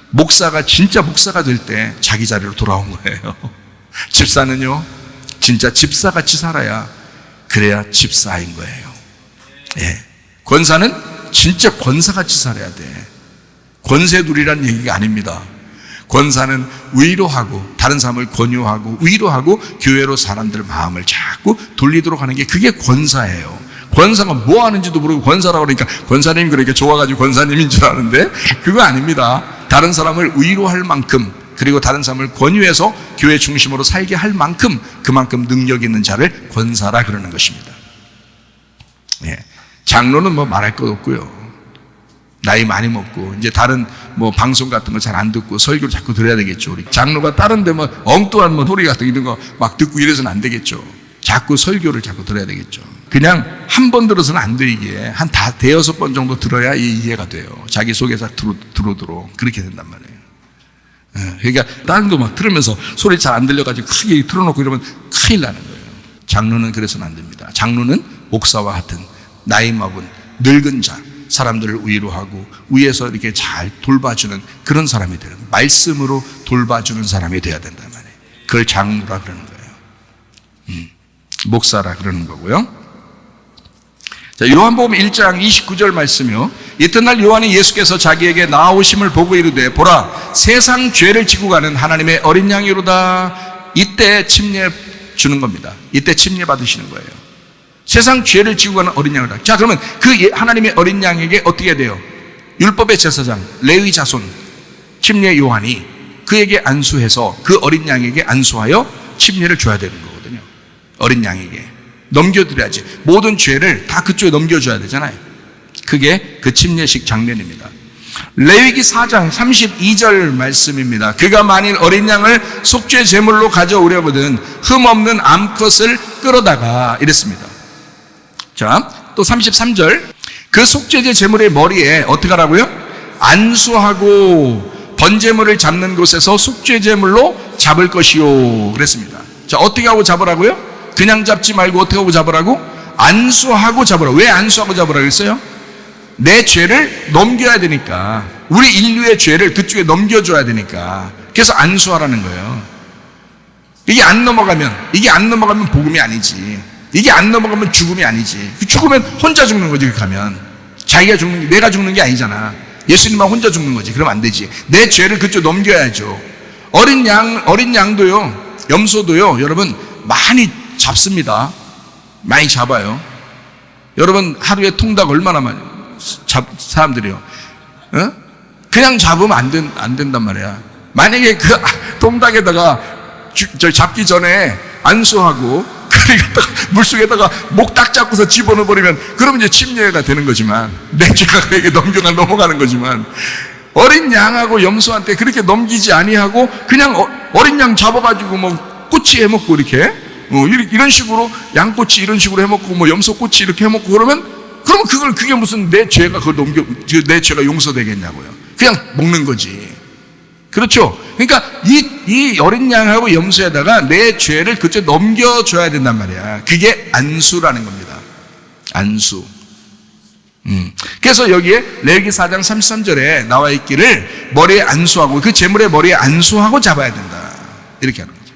목사가 진짜 목사가 될 때 자기 자리로 돌아온 거예요. 집사는요, 진짜 집사같이 살아야, 그래야 집사인 거예요. 예. 권사는 진짜 권사같이 살아야 돼. 권세둘이란 얘기가 아닙니다. 권사는 위로하고 다른 사람을 권유하고 위로하고 교회로 사람들 마음을 자꾸 돌리도록 하는 게 그게 권사예요. 권사가 뭐 하는지도 모르고 권사라고 그러니까 권사님 그렇게 좋아가지고 권사님인 줄 아는데 그거 아닙니다. 다른 사람을 위로할 만큼 그리고 다른 사람을 권유해서 교회 중심으로 살게 할 만큼 그만큼 능력 있는 자를 권사라 그러는 것입니다. 예. 장로는 뭐 말할 것 없고요. 나이 많이 먹고 이제 다른 뭐 방송 같은 거 잘 안 듣고 설교를 자꾸 들어야 되겠죠. 우리 장로가 다른데 뭐 엉뚱한 뭐 소리 같은 이런 거 막 듣고 이래서는 안 되겠죠. 자꾸 설교를 자꾸 들어야 되겠죠. 그냥 한 번 들어서는 안 돼. 이게 한 다 대여섯 번 정도 들어야 이해가 돼요. 자기 속에 다 들어오도록 그렇게 된단 말이에요. 그러니까 다른 거 막 들으면서 소리 잘 안 들려가지고 크게 틀어놓고 이러면 큰일 나는 거예요. 장로는 그래서는 안 됩니다. 장로는 목사와 같은 나이 먹은 늙은 자, 사람들을 위로하고 위에서 이렇게 잘 돌봐주는 그런 사람이 되는 거예요. 말씀으로 돌봐주는 사람이 돼야 된단 말이에요. 그걸 장로라 그러는 거예요. 목사라 그러는 거고요. 자, 요한복음 1장 29절 말씀이요. 이튿날 요한이 예수께서 자기에게 나오심을 보고 이르되 보라 세상 죄를 지고 가는 하나님의 어린 양이로다. 이때 침례 주는 겁니다. 이때 침례 받으시는 거예요. 세상 죄를 지고 가는 어린 양이다. 자, 그러면 그 하나님의 어린 양에게 어떻게 돼요? 율법의 제사장 레위 자손 침례 요한이 그에게 안수해서 그 어린 양에게 안수하여 침례를 줘야 되는 거거든요. 어린 양에게 넘겨드려야지. 모든 죄를 다 그쪽에 넘겨줘야 되잖아요. 그게 그 침례식 장면입니다. 레위기 4장 32절 말씀입니다. 그가 만일 어린 양을 속죄 제물로 가져오려거든 흠없는 암컷을 끌어다가 이랬습니다. 자, 또 33절 그 속죄제 제물의 머리에 어떻게 하라고요? 안수하고 번제물을 잡는 곳에서 속죄 제물로 잡을 것이요 그랬습니다. 자, 어떻게 하고 잡으라고요? 그냥 잡지 말고 어떻게 하고 잡으라고? 안수하고 잡으라고. 왜 안수하고 잡으라고 그랬어요? 내 죄를 넘겨야 되니까, 우리 인류의 죄를 그쪽에 넘겨줘야 되니까, 그래서 안수하라는 거예요. 이게 안 넘어가면 복음이 아니지. 이게 안 넘어가면 죽음이 아니지. 죽으면 혼자 죽는 거지. 그렇게 하면 자기가 죽는 게, 내가 죽는 게 아니잖아. 예수님만 혼자 죽는 거지. 그러면 안 되지. 내 죄를 그쪽 넘겨야죠. 어린 양도요, 염소도요, 여러분 많이 잡습니다. 많이 잡아요. 여러분 하루에 통닭 얼마나 많이 사람들이요. 어? 그냥 잡으면 안 된단 말이야. 만약에 그 통닭에다가 잡기 전에 안수하고 그러니까 물속에다가 목 딱 잡고서 집어넣어버리면 그러면 이제 침례가 되는 거지만, 내 죄가 그에게 넘어가는 거지만, 어린 양하고 염소한테 그렇게 넘기지 아니하고 그냥 어린 양 잡아가지고 뭐 꼬치 해먹고 이렇게 이런 식으로 양꼬치 이런 식으로 해먹고 뭐 염소꼬치 이렇게 해먹고 그러면 그게 무슨 내 죄가 내 죄가 용서되겠냐고요. 그냥 먹는 거지. 그렇죠? 그러니까 이 어린 양하고 염소에다가 내 죄를 그쪽에 넘겨줘야 된단 말이야. 그게 안수라는 겁니다. 안수. 그래서 여기에 레위기 4장 33절에 나와 있기를 머리에 안수하고, 그 제물의 머리에 안수하고 잡아야 된다. 이렇게 하는 거죠.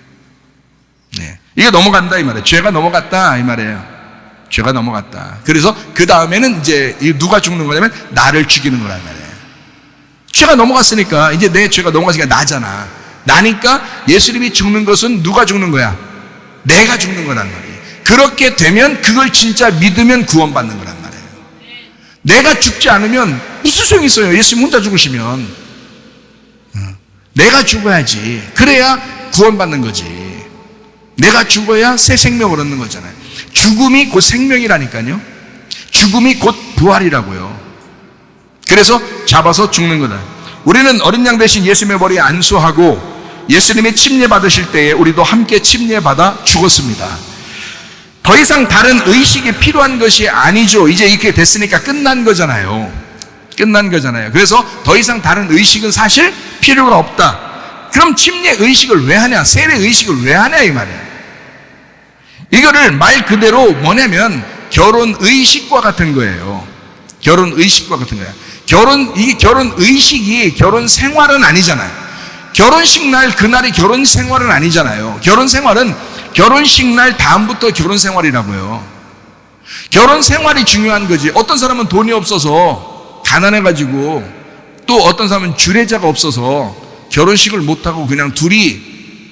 네. 이게 넘어간다 이 말이에요. 죄가 넘어갔다 이 말이에요. 죄가 넘어갔다. 그래서 그 다음에는 이제 누가 죽는 거냐면 나를 죽이는 거란 말이에요. 죄가 넘어갔으니까, 이제 내 죄가 넘어갔으니까 나잖아. 나니까 예수님이 죽는 것은 누가 죽는 거야? 내가 죽는 거란 말이에요. 그렇게 되면, 그걸 진짜 믿으면 구원받는 거란 말이에요. 내가 죽지 않으면 무슨 소용이 있어요? 예수님 혼자 죽으시면. 내가 죽어야지. 그래야 구원받는 거지. 내가 죽어야 새 생명을 얻는 거잖아요. 죽음이 곧 생명이라니까요. 죽음이 곧 부활이라고요. 그래서 잡아서 죽는 거다. 우리는 어린 양 대신 예수님의 머리에 안수하고 예수님이 침례 받으실 때에 우리도 함께 침례 받아 죽었습니다. 더 이상 다른 의식이 필요한 것이 아니죠. 이제 이렇게 됐으니까 끝난 거잖아요. 그래서 더 이상 다른 의식은 사실 필요가 없다. 그럼 침례 의식을 왜 하냐? 세례 의식을 왜 하냐 이 말이에요. 이거를 말 그대로 뭐냐면 결혼 의식과 같은 거예요. 결혼 의식과 같은 거야. 이 결혼 의식이 결혼 생활은 아니잖아요. 결혼식 날 그날이 결혼 생활은 아니잖아요. 결혼 생활은 결혼식 날 다음부터 결혼 생활이라고요. 결혼 생활이 중요한 거지. 어떤 사람은 돈이 없어서 가난해가지고, 또 어떤 사람은 주례자가 없어서 결혼식을 못하고 그냥 둘이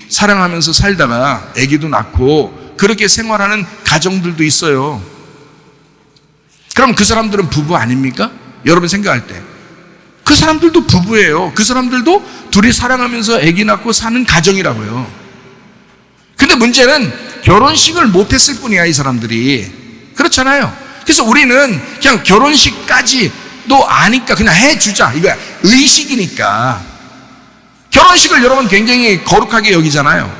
사랑하면서 살다가 아기도 낳고 그렇게 생활하는 가정들도 있어요. 그럼 그 사람들은 부부 아닙니까? 여러분 생각할 때 그 사람들도 부부예요. 그 사람들도 둘이 사랑하면서 아기 낳고 사는 가정이라고요. 근데 문제는 결혼식을 못했을 뿐이야, 이 사람들이. 그렇잖아요. 그래서 우리는 그냥 결혼식까지도 아니까 그냥 해주자, 이거야. 의식이니까. 결혼식을 여러분 굉장히 거룩하게 여기잖아요.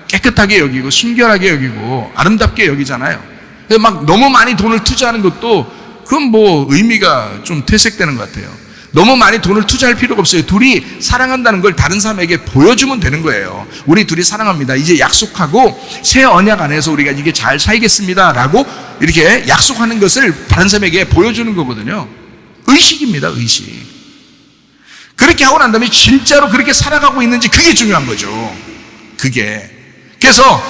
깨끗하게 여기고 순결하게 여기고 아름답게 여기잖아요. 근데 막 너무 많이 돈을 투자하는 것도 그건 뭐 의미가 좀 퇴색되는 것 같아요. 너무 많이 돈을 투자할 필요가 없어요. 둘이 사랑한다는 걸 다른 사람에게 보여주면 되는 거예요. 우리 둘이 사랑합니다. 이제 약속하고 새 언약 안에서 우리가 이게 잘 살겠습니다 라고 이렇게 약속하는 것을 다른 사람에게 보여주는 거거든요. 의식입니다. 의식. 그렇게 하고 난 다음에 진짜로 그렇게 살아가고 있는지 그게 중요한 거죠. 그게. 그래서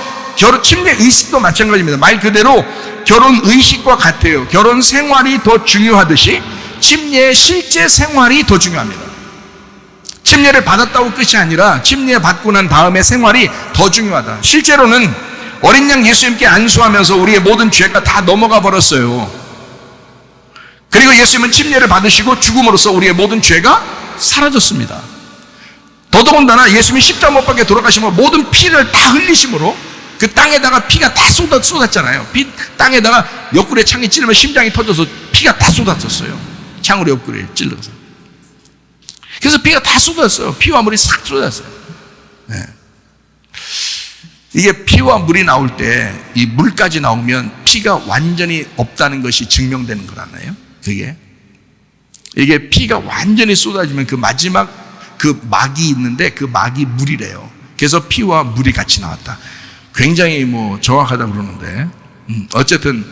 침례 의식도 마찬가지입니다. 말 그대로 결혼 의식과 같아요. 결혼 생활이 더 중요하듯이 침례의 실제 생활이 더 중요합니다. 침례를 받았다고 끝이 아니라 침례 받고 난 다음에 생활이 더 중요하다. 실제로는 어린 양 예수님께 안수하면서 우리의 모든 죄가 다 넘어가 버렸어요. 그리고 예수님은 침례를 받으시고 죽음으로써 우리의 모든 죄가 사라졌습니다. 더더군다나 예수님이 십자가 못 박혀 돌아가심으로 모든 피를 다 흘리심으로 그 땅에다가 피가 다 쏟았잖아요. 땅에다가 옆구리에 창이 찔리면 심장이 터져서 피가 다 쏟아졌어요. 창으로 옆구리에 찔러서. 그래서 피가 다 쏟았어요. 피와 물이 싹 쏟았어요. 네. 이게 피와 물이 나올 때 이 물까지 나오면 피가 완전히 없다는 것이 증명되는 거잖아요. 이게 피가 완전히 쏟아지면 그 마지막 그 막이 있는데 그 막이 물이래요. 그래서 피와 물이 같이 나왔다. 굉장히 뭐 정확하다 그러는데 어쨌든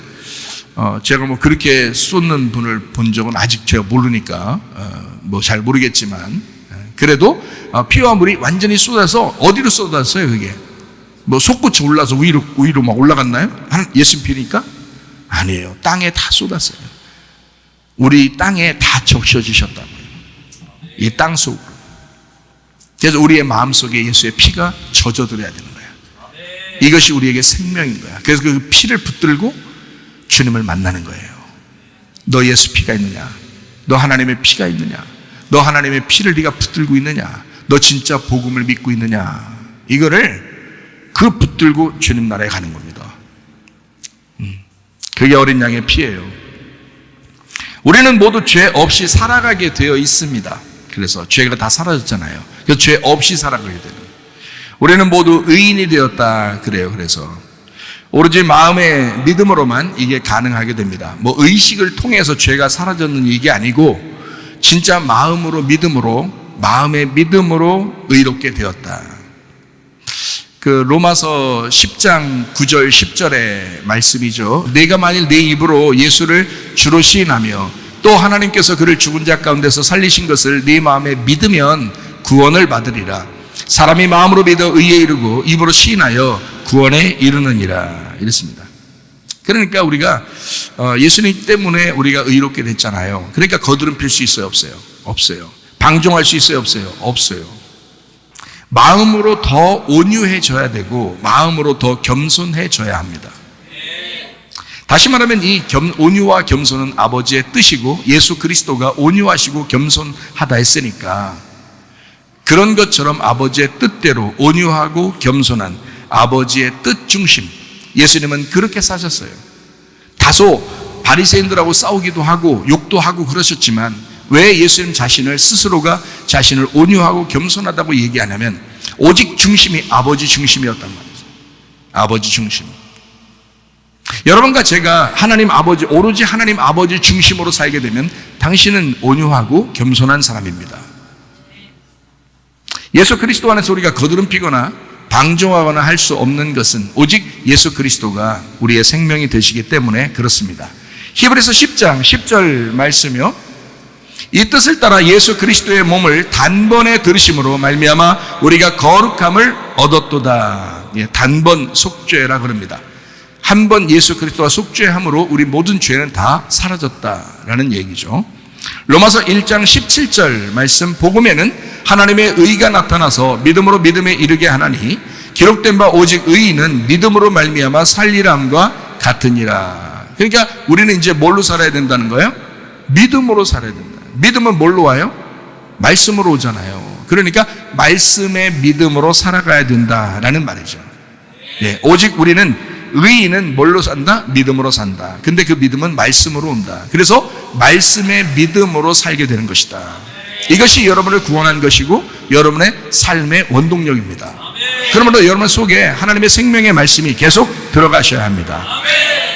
제가 뭐 그렇게 쏟는 분을 본 적은 아직 제가 모르니까 뭐 잘 모르겠지만 그래도 피와 물이 완전히 쏟아서 어디로 쏟았어요? 그게 뭐 솟구치 올라서 위로 막 올라갔나요? 예수님 피니까? 아니에요. 땅에 다 쏟았어요. 우리 땅에 다 적셔지셨다고요. 이 땅 속으로. 그래서 우리의 마음속에 예수의 피가 젖어들어야 되는 거예요. 이것이 우리에게 생명인 거야. 그래서 그 피를 붙들고 주님을 만나는 거예요. 너 예수 피가 있느냐? 너 하나님의 피가 있느냐? 너 하나님의 피를 네가 붙들고 있느냐? 너 진짜 복음을 믿고 있느냐? 이거를 그 붙들고 주님 나라에 가는 겁니다. 그게 어린 양의 피예요. 우리는 모두 죄 없이 살아가게 되어 있습니다. 그래서 죄가 다 사라졌잖아요. 그래서 죄 없이 살아가게 되는 거예요. 우리는 모두 의인이 되었다 그래요. 그래서 오로지 마음의 믿음으로만 이게 가능하게 됩니다. 뭐 의식을 통해서 죄가 사라졌는 이게 아니고 진짜 마음으로 믿음으로 마음의 믿음으로 의롭게 되었다. 그 로마서 10장 9절 10절의 말씀이죠. 내가 만일 내 입으로 예수를 주로 시인하며 또 하나님께서 그를 죽은 자 가운데서 살리신 것을 네 마음에 믿으면 구원을 받으리라. 사람이 마음으로 믿어 의에 이르고 입으로 시인하여 구원에 이르느니라. 이랬습니다. 그러니까 우리가 예수님 때문에 우리가 의롭게 됐잖아요. 그러니까 거드름 필 수 있어요? 없어요? 없어요. 방종할 수 있어요? 없어요? 없어요. 마음으로 더 온유해져야 되고 마음으로 더 겸손해져야 합니다. 다시 말하면 이 온유와 겸손은 아버지의 뜻이고 예수 그리스도가 온유하시고 겸손하다 했으니까 그런 것처럼 아버지의 뜻대로 온유하고 겸손한 아버지의 뜻 중심, 예수님은 그렇게 사셨어요. 다소 바리새인들하고 싸우기도 하고 욕도 하고 그러셨지만 왜 예수님 스스로가 자신을 온유하고 겸손하다고 얘기하냐면 오직 중심이 아버지 중심이었단 말이죠. 아버지 중심. 여러분과 제가 하나님 아버지, 오로지 하나님 아버지 중심으로 살게 되면 당신은 온유하고 겸손한 사람입니다. 예수 그리스도 안에서 우리가 거드름 피거나 방종하거나 할 수 없는 것은 오직 예수 그리스도가 우리의 생명이 되시기 때문에 그렇습니다. 히브리서 10장 10절 말씀이요. 이 뜻을 따라 예수 그리스도의 몸을 단번에 들으심으로 말미암아 우리가 거룩함을 얻었도다. 단번 속죄라 그럽니다. 한 번 예수 그리스도와 속죄함으로 우리 모든 죄는 다 사라졌다라는 얘기죠. 로마서 1장 17절 말씀, 복음에는 하나님의 의가 나타나서 믿음으로 믿음에 이르게 하나니 기록된 바 오직 의인은 믿음으로 말미암아 살리라 함과 같으니라. 그러니까 우리는 이제 뭘로 살아야 된다는 거예요? 믿음으로 살아야 된다. 믿음은 뭘로 와요? 말씀으로 오잖아요. 그러니까 말씀의 믿음으로 살아가야 된다라는 말이죠. 네, 오직 우리는 의인은 뭘로 산다? 믿음으로 산다. 근데 그 믿음은 말씀으로 온다. 그래서 말씀의 믿음으로 살게 되는 것이다. 이것이 여러분을 구원한 것이고 여러분의 삶의 원동력입니다. 그러므로 여러분 속에 하나님의 생명의 말씀이 계속 들어가셔야 합니다.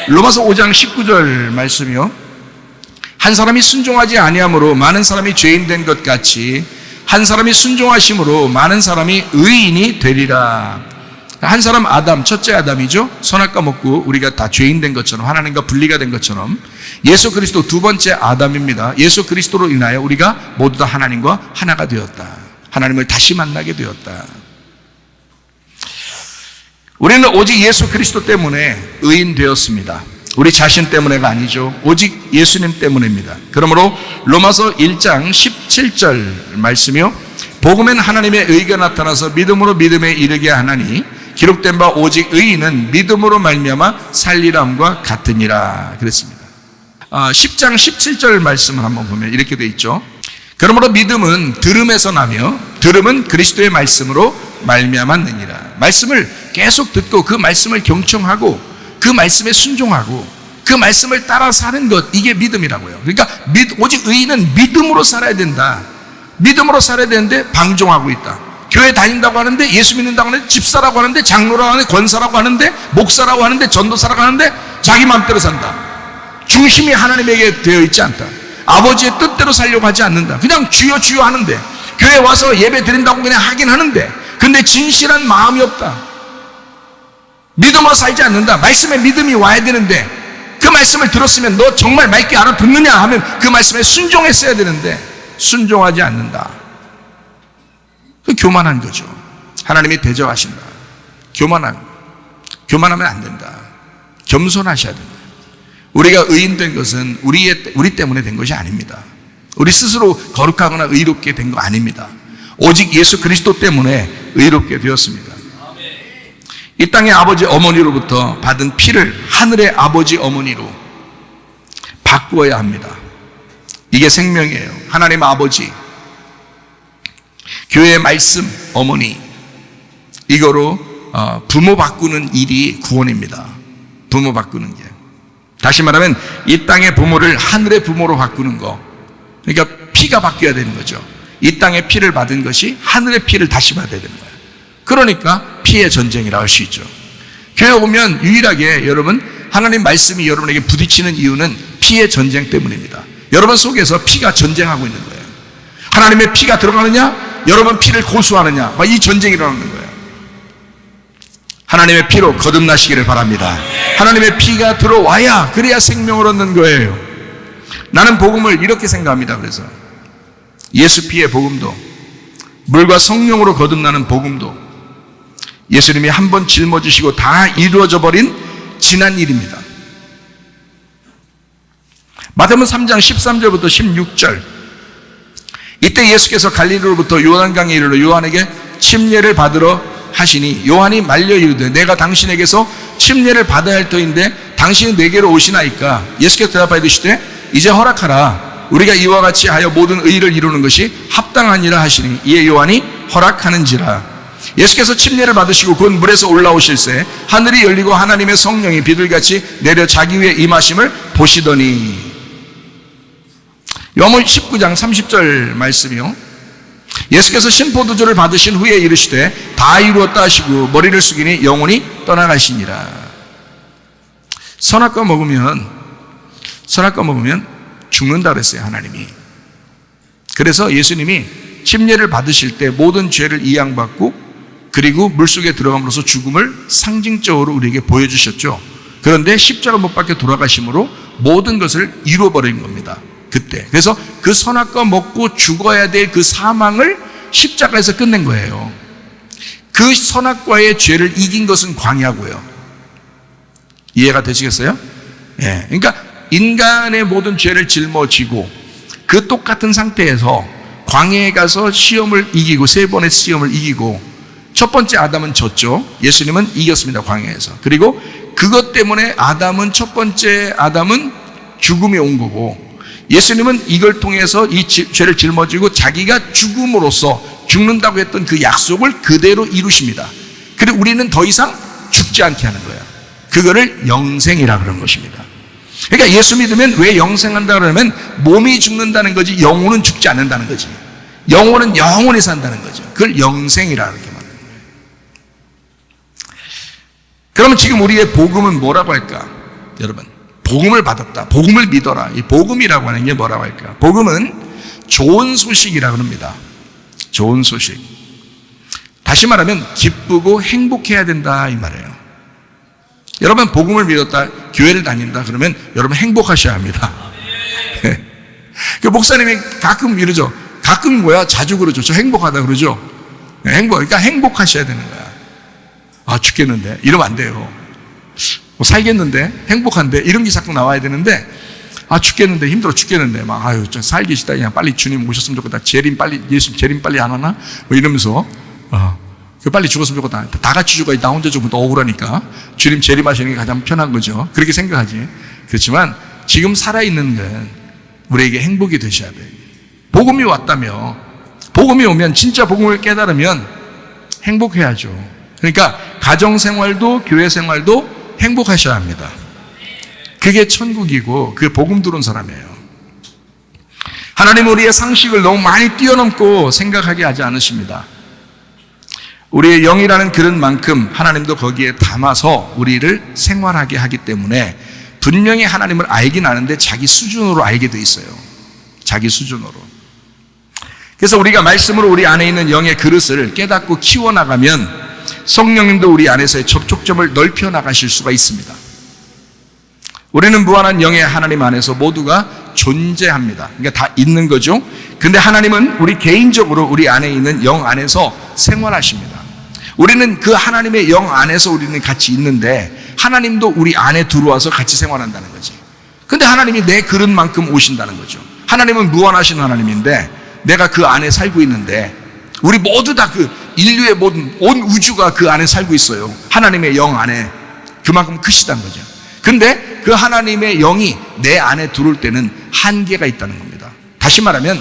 로마서 5장 19절 말씀이요, 한 사람이 순종하지 아니함으로 많은 사람이 죄인 된 것 같이 한 사람이 순종하심으로 많은 사람이 의인이 되리라. 한 사람 아담, 첫째 아담이죠. 선악과 먹고 우리가 다 죄인 된 것처럼, 하나님과 분리가 된 것처럼 예수 그리스도 두 번째 아담입니다. 예수 그리스도로 인하여 우리가 모두 다 하나님과 하나가 되었다. 하나님을 다시 만나게 되었다. 우리는 오직 예수 그리스도 때문에 의인 되었습니다. 우리 자신 때문에가 아니죠. 오직 예수님 때문입니다. 그러므로 로마서 1장 17절 말씀이요, 복음엔 하나님의 의가 나타나서 믿음으로 믿음에 이르게 하나니 기록된 바 오직 의인은 믿음으로 말미암아 살리람과 같으니라 그랬습니다. 10장 17절 말씀을 한번 보면 이렇게 돼 있죠. 그러므로 믿음은 들음에서 나며 들음은 그리스도의 말씀으로 말미암았느니라. 말씀을 계속 듣고 그 말씀을 경청하고 그 말씀에 순종하고 그 말씀을 따라 사는 것, 이게 믿음이라고요. 그러니까 오직 의인은 믿음으로 살아야 된다. 믿음으로 살아야 되는데 방종하고 있다. 교회 다닌다고 하는데, 예수 믿는다고 하는데, 집사라고 하는데, 장로라고 하는데, 권사라고 하는데, 목사라고 하는데, 전도사라고 하는데 자기 마음대로 산다. 중심이 하나님에게 되어 있지 않다. 아버지의 뜻대로 살려고 하지 않는다. 그냥 주여 주여 하는데, 교회 와서 예배 드린다고 그냥 하긴 하는데, 근데 진실한 마음이 없다. 믿음으로 살지 않는다. 말씀에 믿음이 와야 되는데, 그 말씀을 들었으면 너 정말 맑게 알아듣느냐 하면 그 말씀에 순종했어야 되는데 순종하지 않는다. 그 교만한 거죠. 하나님이 대접하신다. 교만하면 안 된다. 겸손하셔야 된다. 우리가 의인된 것은 우리 때문에 된 것이 아닙니다. 우리 스스로 거룩하거나 의롭게 된 거 아닙니다. 오직 예수 그리스도 때문에 의롭게 되었습니다. 이 땅의 아버지 어머니로부터 받은 피를 하늘의 아버지 어머니로 바꾸어야 합니다. 이게 생명이에요. 하나님 아버지, 교회의 말씀 어머니, 이거로 부모 바꾸는 일이 구원입니다. 부모 바꾸는 게, 다시 말하면 이 땅의 부모를 하늘의 부모로 바꾸는 거. 그러니까 피가 바뀌어야 되는 거죠. 이 땅의 피를 받은 것이 하늘의 피를 다시 받아야 되는 거예요. 그러니까 피의 전쟁이라고 할 수 있죠. 교회 오면 유일하게 여러분 하나님 말씀이 여러분에게 부딪히는 이유는 피의 전쟁 때문입니다. 여러분 속에서 피가 전쟁하고 있는 거예요. 하나님의 피가 들어가느냐, 여러분 피를 고수하느냐, 이 전쟁이 일어나는 거예요. 하나님의 피로 거듭나시기를 바랍니다. 하나님의 피가 들어와야, 그래야 생명을 얻는 거예요. 나는 복음을 이렇게 생각합니다. 그래서 예수 피의 복음도, 물과 성령으로 거듭나는 복음도 예수님이 한 번 짊어지시고 다 이루어져 버린 지난 일입니다. 마태복음 3장 13절부터 16절, 이때 예수께서 갈릴리로부터 요단강에 이르러 요한에게 침례를 받으러 하시니 요한이 말려 이르되 내가 당신에게서 침례를 받아야 할 터인데 당신이 내게로 오시나이까. 예수께서 대답하여 이르시되 이제 허락하라. 우리가 이와 같이 하여 모든 의를 이루는 것이 합당하니라 하시니 이에 요한이 허락하는지라. 예수께서 침례를 받으시고 곧 물에서 올라오실새 하늘이 열리고 하나님의 성령이 비둘기같이 내려 자기 위에 임하심을 보시더니. 요한복음 19장 30절 말씀이요, 예수께서 신포도주를 받으신 후에 이르시되 다 이루었다 하시고 머리를 숙이니 영혼이 떠나가시니라. 선악과 먹으면 죽는다 그랬어요, 하나님이. 그래서 예수님이 침례를 받으실 때 모든 죄를 이양받고 그리고 물속에 들어감으로써 죽음을 상징적으로 우리에게 보여주셨죠. 그런데 십자가 못 박혀 돌아가심으로 모든 것을 이루어버린 겁니다, 그때. 그래서 그 선악과 먹고 죽어야 될 그 사망을 십자가에서 끝낸 거예요. 그 선악과의 죄를 이긴 것은 광야고요. 이해가 되시겠어요? 예. 그러니까 인간의 모든 죄를 짊어지고 그 똑같은 상태에서 광야에 가서 시험을 이기고, 3번의 시험을 이기고, 첫 번째 아담은 졌죠. 예수님은 이겼습니다, 광야에서. 그리고 그것 때문에 첫 번째 아담은 죽음이 온 거고, 예수님은 이걸 통해서 이 죄를 짊어지고 자기가 죽음으로써 죽는다고 했던 그 약속을 그대로 이루십니다. 그리고 우리는 더 이상 죽지 않게 하는 거예요. 그거를 영생이라 그런 것입니다. 그러니까 예수 믿으면 왜 영생한다 그러면 몸이 죽는다는 거지 영혼은 죽지 않는다는 거지. 영혼은 영원히 산다는 거죠. 그걸 영생이라 이렇게 말하는 거예요. 그러면 지금 우리의 복음은 뭐라고 할까? 여러분, 복음을 받았다, 복음을 믿어라. 이 복음이라고 하는 게 뭐라고 할까? 복음은 좋은 소식이라고 합니다. 좋은 소식. 다시 말하면 기쁘고 행복해야 된다 이 말이에요. 여러분, 복음을 믿었다, 교회를 다닌다 그러면 여러분 행복하셔야 합니다. 그 목사님이 가끔 이러죠. 가끔 뭐야? 자주 그러죠. 저 행복하다 그러죠. 그러니까 행복하셔야 되는 거야. 아, 죽겠는데 이러면 안 돼요. 뭐 살겠는데, 행복한데, 이런 게 자꾸 나와야 되는데, 아, 죽겠는데, 힘들어 죽겠는데, 막, 아유, 좀 살기 싫다. 그냥 빨리 주님 오셨으면 좋겠다. 예수님 재림 빨리 안 하나? 뭐 이러면서, 빨리 죽었으면 좋겠다. 다 같이 죽어야 나 혼자 죽으면 더 억울하니까. 주님 재림하시는 게 가장 편한 거죠. 그렇게 생각하지. 그렇지만, 지금 살아있는 건 우리에게 행복이 되셔야 돼요. 복음이 왔다며, 복음이 오면, 진짜 복음을 깨달으면 행복해야죠. 그러니까, 가정생활도, 교회생활도 행복하셔야 합니다. 그게 천국이고 그게 복음 들은 사람이에요. 하나님은 우리의 상식을 너무 많이 뛰어넘고 생각하게 하지 않으십니다. 우리의 영이라는 그릇만큼 하나님도 거기에 담아서 우리를 생활하게 하기 때문에 분명히 하나님을 알긴 아는데 자기 수준으로 알게 돼 있어요. 자기 수준으로. 그래서 우리가 말씀으로 우리 안에 있는 영의 그릇을 깨닫고 키워나가면 성령님도 우리 안에서의 접촉점을 넓혀 나가실 수가 있습니다. 우리는 무한한 영의 하나님 안에서 모두가 존재합니다. 그러니까 다 있는 거죠. 근데 하나님은 우리 개인적으로 우리 안에 있는 영 안에서 생활하십니다. 우리는 그 하나님의 영 안에서 우리는 같이 있는데 하나님도 우리 안에 들어와서 같이 생활한다는 거지. 근데 하나님이 내 그릇만큼 오신다는 거죠. 하나님은 무한하신 하나님인데 내가 그 안에 살고 있는데 우리 모두 다 그 인류의 모든 온 우주가 그 안에 살고 있어요. 하나님의 영 안에. 그만큼 크시다는 거죠. 근데 그 하나님의 영이 내 안에 들어올 때는 한계가 있다는 겁니다. 다시 말하면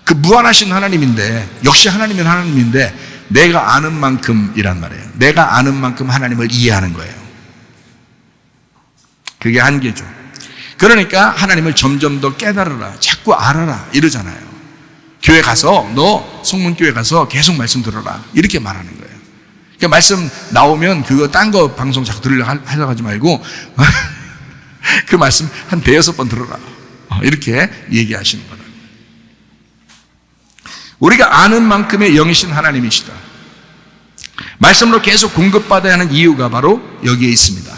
그 무한하신 하나님인데, 역시 하나님은 하나님인데 내가 아는 만큼이란 말이에요. 내가 아는 만큼 하나님을 이해하는 거예요. 그게 한계죠. 그러니까 하나님을 점점 더 깨달으라, 자꾸 알아라 이러잖아요. 교회 가서, 너 성문교회 가서 계속 말씀 들어라 이렇게 말하는 거예요. 그러니까 말씀 나오면 그거 딴 거 방송 자꾸 들으려고 하지 말고 그 말씀 한 5-6번 들어라 이렇게 얘기하시는 거다. 우리가 아는 만큼의 영이신 하나님이시다. 말씀으로 계속 공급받아야 하는 이유가 바로 여기에 있습니다.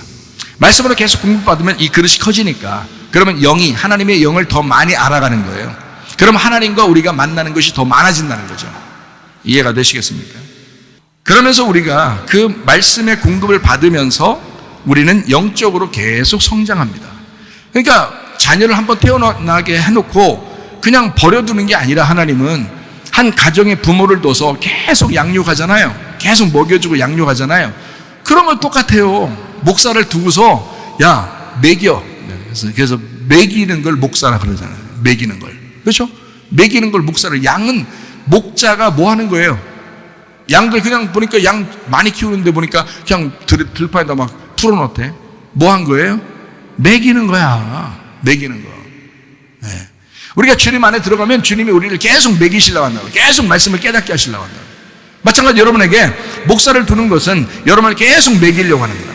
말씀으로 계속 공급받으면 이 그릇이 커지니까, 그러면 영이, 하나님의 영을 더 많이 알아가는 거예요. 그럼 하나님과 우리가 만나는 것이 더 많아진다는 거죠. 이해가 되시겠습니까? 그러면서 우리가 그 말씀의 공급을 받으면서 우리는 영적으로 계속 성장합니다. 그러니까 자녀를 한번 태어나게 해놓고 그냥 버려두는 게 아니라 하나님은 한 가정의 부모를 둬서 계속 양육하잖아요. 계속 먹여주고 양육하잖아요. 그런 건 똑같아요. 목사를 두고서 야 먹여. 그래서 먹이는 걸 목사라 그러잖아요. 먹이는 걸. 그렇죠? 먹이는 걸 목사를. 양은 목자가 뭐 하는 거예요? 양들 그냥 보니까 양 많이 키우는데 보니까 그냥 들판에다 막 풀어놓대. 뭐 한 거예요? 먹이는 거야. 먹이는 거. 네. 우리가 주님 안에 들어가면 주님이 우리를 계속 먹이시려고 한다고. 계속 말씀을 깨닫게 하시려고 한다고. 마찬가지 여러분에게 목사를 두는 것은 여러분을 계속 먹이려고 하는 거예요.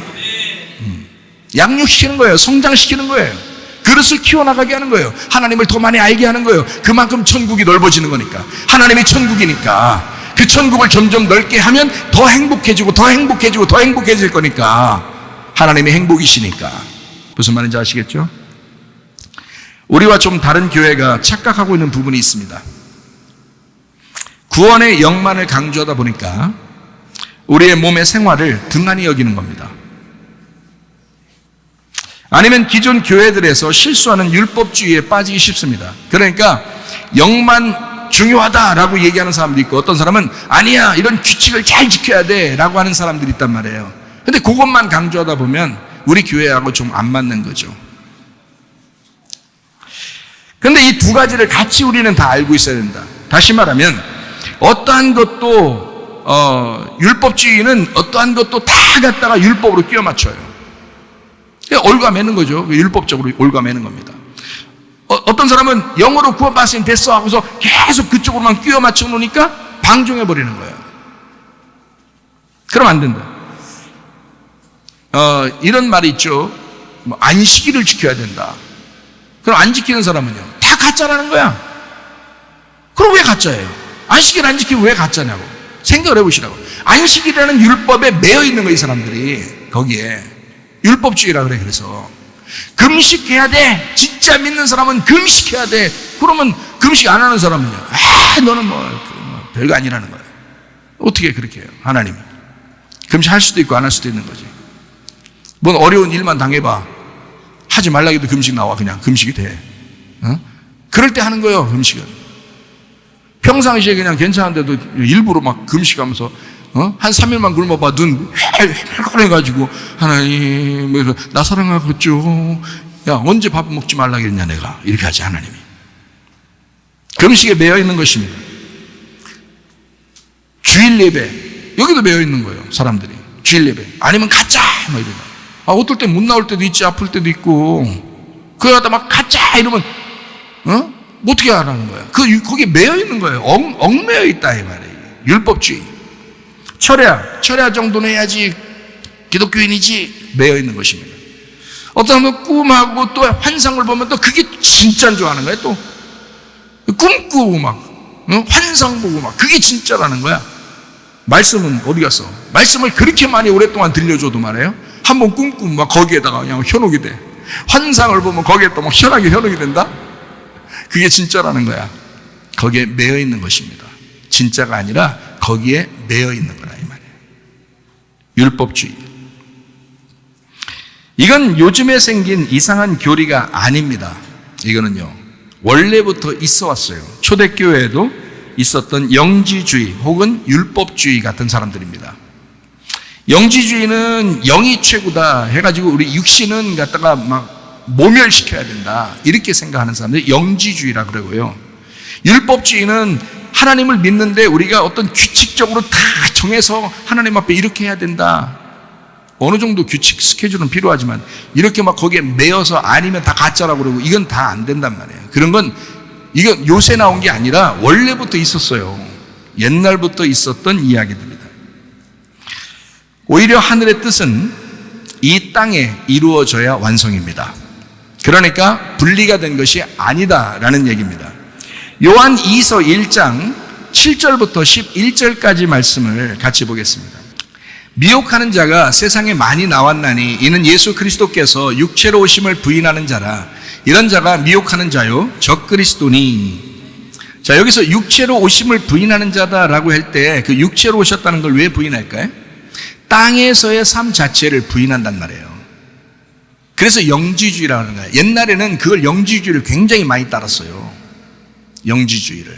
양육시키는 거예요. 성장시키는 거예요. 그릇을 키워나가게 하는 거예요. 하나님을 더 많이 알게 하는 거예요. 그만큼 천국이 넓어지는 거니까. 하나님이 천국이니까 그 천국을 점점 넓게 하면 더 행복해지고 더 행복해지고 더 행복해질 거니까. 하나님의 행복이시니까. 무슨 말인지 아시겠죠? 우리와 좀 다른 교회가 착각하고 있는 부분이 있습니다. 구원의 영만을 강조하다 보니까 우리의 몸의 생활을 등한히 여기는 겁니다. 아니면 기존 교회들에서 실수하는 율법주의에 빠지기 쉽습니다. 그러니까 영만 중요하다라고 얘기하는 사람도 있고, 어떤 사람은 아니야, 이런 규칙을 잘 지켜야 돼라고 하는 사람들이 있단 말이에요. 근데 그것만 강조하다 보면 우리 교회하고 좀 안 맞는 거죠. 그런데 이 두 가지를 같이 우리는 다 알고 있어야 된다. 다시 말하면 어떠한 것도 율법주의는 어떠한 것도 다 갖다가 율법으로 끼워 맞춰요. 올가매는 거죠. 율법적으로 올가매는 겁니다. 어떤 사람은 영어로 구원받았으니 됐어 하고서 계속 그쪽으로만 끼워 맞춰 놓으니까 방종해 버리는 거예요. 그럼 안 된다. 이런 말이 있죠. 안식일을 지켜야 된다. 그럼 안 지키는 사람은요, 다 가짜라는 거야. 그럼 왜 가짜예요? 안식일 안 지키면 왜 가짜냐고 생각을 해보시라고. 안식일이라는 율법에 매여 있는 거예요, 이 사람들이. 거기에 율법주의라 그래. 그래서 금식해야 돼. 진짜 믿는 사람은 금식해야 돼. 그러면 금식 안 하는 사람은요, 너는 별거 아니라는 거예요. 어떻게 그렇게 해요? 하나님이 금식할 수도 있고 안 할 수도 있는 거지. 뭔 어려운 일만 당해봐, 하지 말라 해도 금식 나와. 그냥 금식이 돼. 그럴 때 하는 거예요, 금식은. 평상시에 그냥 괜찮은데도 일부러 막 금식하면서 한 3일만 굶어봐 눈 헬거려가지고 하나님 나 사랑하겠죠. 야, 언제 밥 먹지 말라 그랬냐 내가. 이렇게 하지 하나님이. 금식에 매여 있는 것입니다. 주일 예배, 여기도 매여 있는 거예요, 사람들이. 주일 예배 아니면 가짜 막 이러나. 어떨 때 못 나올 때도 있지, 아플 때도 있고. 그거 갖다 막 가짜 이러면 어떻게 하라는 거야. 거기에 매여 있는 거예요. 얽매여 있다 이 말이에요. 율법주의. 철야 정도는 해야지 기독교인이지, 매여 있는 것입니다. 어떤 사람은 꿈하고 또 환상을 보면 또 그게 진짜인 줄 아는 거예요. 또 꿈꾸고 막 환상 보고 막 그게 진짜라는 거야. 말씀은 어디 갔어? 말씀을 그렇게 많이 오랫동안 들려줘도 말이에요, 한번 꿈꾸면 막 거기에다가 그냥 현혹이 돼. 환상을 보면 거기에 또 막 현하게 현혹이 된다. 그게 진짜라는 거야. 거기에 매여 있는 것입니다. 진짜가 아니라 거기에 매여 있는 거라 이 말이에요. 율법주의. 이건 요즘에 생긴 이상한 교리가 아닙니다. 이거는요, 원래부터 있어 왔어요. 초대교회에도 있었던 영지주의 혹은 율법주의 같은 사람들입니다. 영지주의는 영이 최고다 해가지고 우리 육신은 갖다가 막 모멸시켜야 된다, 이렇게 생각하는 사람들이 영지주의라 그러고요. 율법주의는 하나님을 믿는데 우리가 어떤 규칙적으로 다 정해서 하나님 앞에 이렇게 해야 된다. 어느 정도 규칙 스케줄은 필요하지만 이렇게 막 거기에 매여서 아니면 다 가짜라고 그러고 이건 다 안 된단 말이에요. 그런 건 이건 요새 나온 게 아니라 원래부터 있었어요. 옛날부터 있었던 이야기들입니다. 오히려 하늘의 뜻은 이 땅에 이루어져야 완성입니다. 그러니까 분리가 된 것이 아니다라는 얘기입니다. 요한 2서 1장 7절부터 11절까지 말씀을 같이 보겠습니다. 미혹하는 자가 세상에 많이 나왔나니 이는 예수 그리스도께서 육체로 오심을 부인하는 자라. 이런 자가 미혹하는 자요 적그리스도니. 자, 여기서 육체로 오심을 부인하는 자다라고 할 때 그 육체로 오셨다는 걸 왜 부인할까요? 땅에서의 삶 자체를 부인한단 말이에요. 그래서 영지주의라고 하는 거예요. 옛날에는 그걸 영지주의를 굉장히 많이 따랐어요. 영지주의를.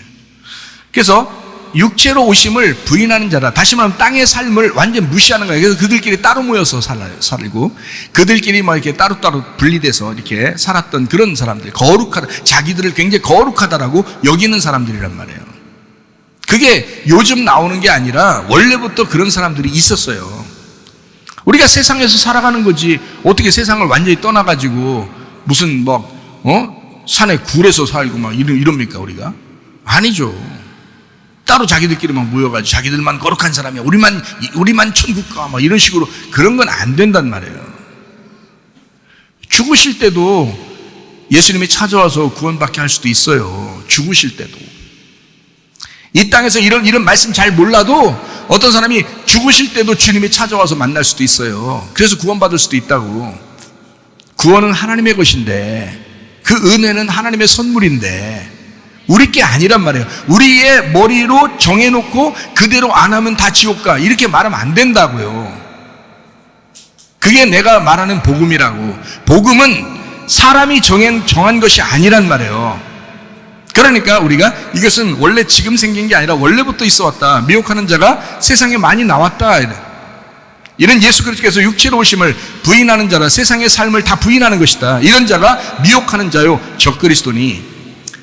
그래서 육체로 오심을 부인하는 자라. 다시 말하면 땅의 삶을 완전 무시하는 거예요. 그래서 그들끼리 따로 모여서 살고 그들끼리 뭐 이렇게 따로따로 분리돼서 이렇게 살았던 그런 사람들, 거룩하다, 자기들을 굉장히 거룩하다라고 여기는 사람들이란 말이에요. 그게 요즘 나오는 게 아니라 원래부터 그런 사람들이 있었어요. 우리가 세상에서 살아가는 거지 어떻게 세상을 완전히 떠나가지고 무슨 산에 굴에서 살고 막 이럽니까 우리가? 아니죠. 따로 자기들끼리 막 모여가지고 자기들만 거룩한 사람이야, 우리만 천국 가, 막 이런 식으로. 그런 건 안 된단 말이에요. 죽으실 때도 예수님이 찾아와서 구원받게 할 수도 있어요. 죽으실 때도. 이 땅에서 이런 말씀 잘 몰라도 어떤 사람이 죽으실 때도 주님이 찾아와서 만날 수도 있어요. 그래서 구원받을 수도 있다고. 구원은 하나님의 것인데, 그 은혜는 하나님의 선물인데 우리 게 아니란 말이에요. 우리의 머리로 정해놓고 그대로 안 하면 다 지옥 가, 이렇게 말하면 안 된다고요. 그게 내가 말하는 복음이라고. 복음은 사람이 정한 것이 아니란 말이에요. 그러니까 우리가 이것은 원래 지금 생긴 게 아니라 원래부터 있어 왔다. 미혹하는 자가 세상에 많이 나왔다. 이런 예수 그리스도께서 육체로 오심을 부인하는 자라 세상의 삶을 다 부인하는 것이다. 이런 자가 미혹하는 자요 적그리스도니.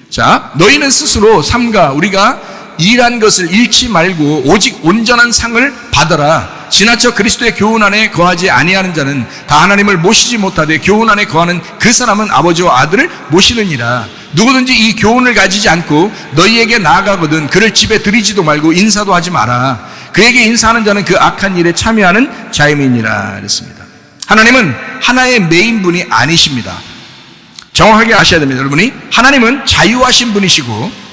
자, 너희는 스스로 삼가 우리가 일한 것을 잃지 말고 오직 온전한 상을 받아라. 지나쳐 그리스도의 교훈 안에 거하지 아니하는 자는 다 하나님을 모시지 못하되 교훈 안에 거하는 그 사람은 아버지와 아들을 모시느니라. 누구든지 이 교훈을 가지지 않고 너희에게 나아가거든 그를 집에 들이지도 말고 인사도 하지 마라. 그에게 인사하는 자는 그 악한 일에 참여하는 자임이니라 그랬습니다. 하나님은 하나의 메인분이 아니십니다. 정확하게 아셔야 됩니다. 여러분이 하나님은 자유하신 분이시고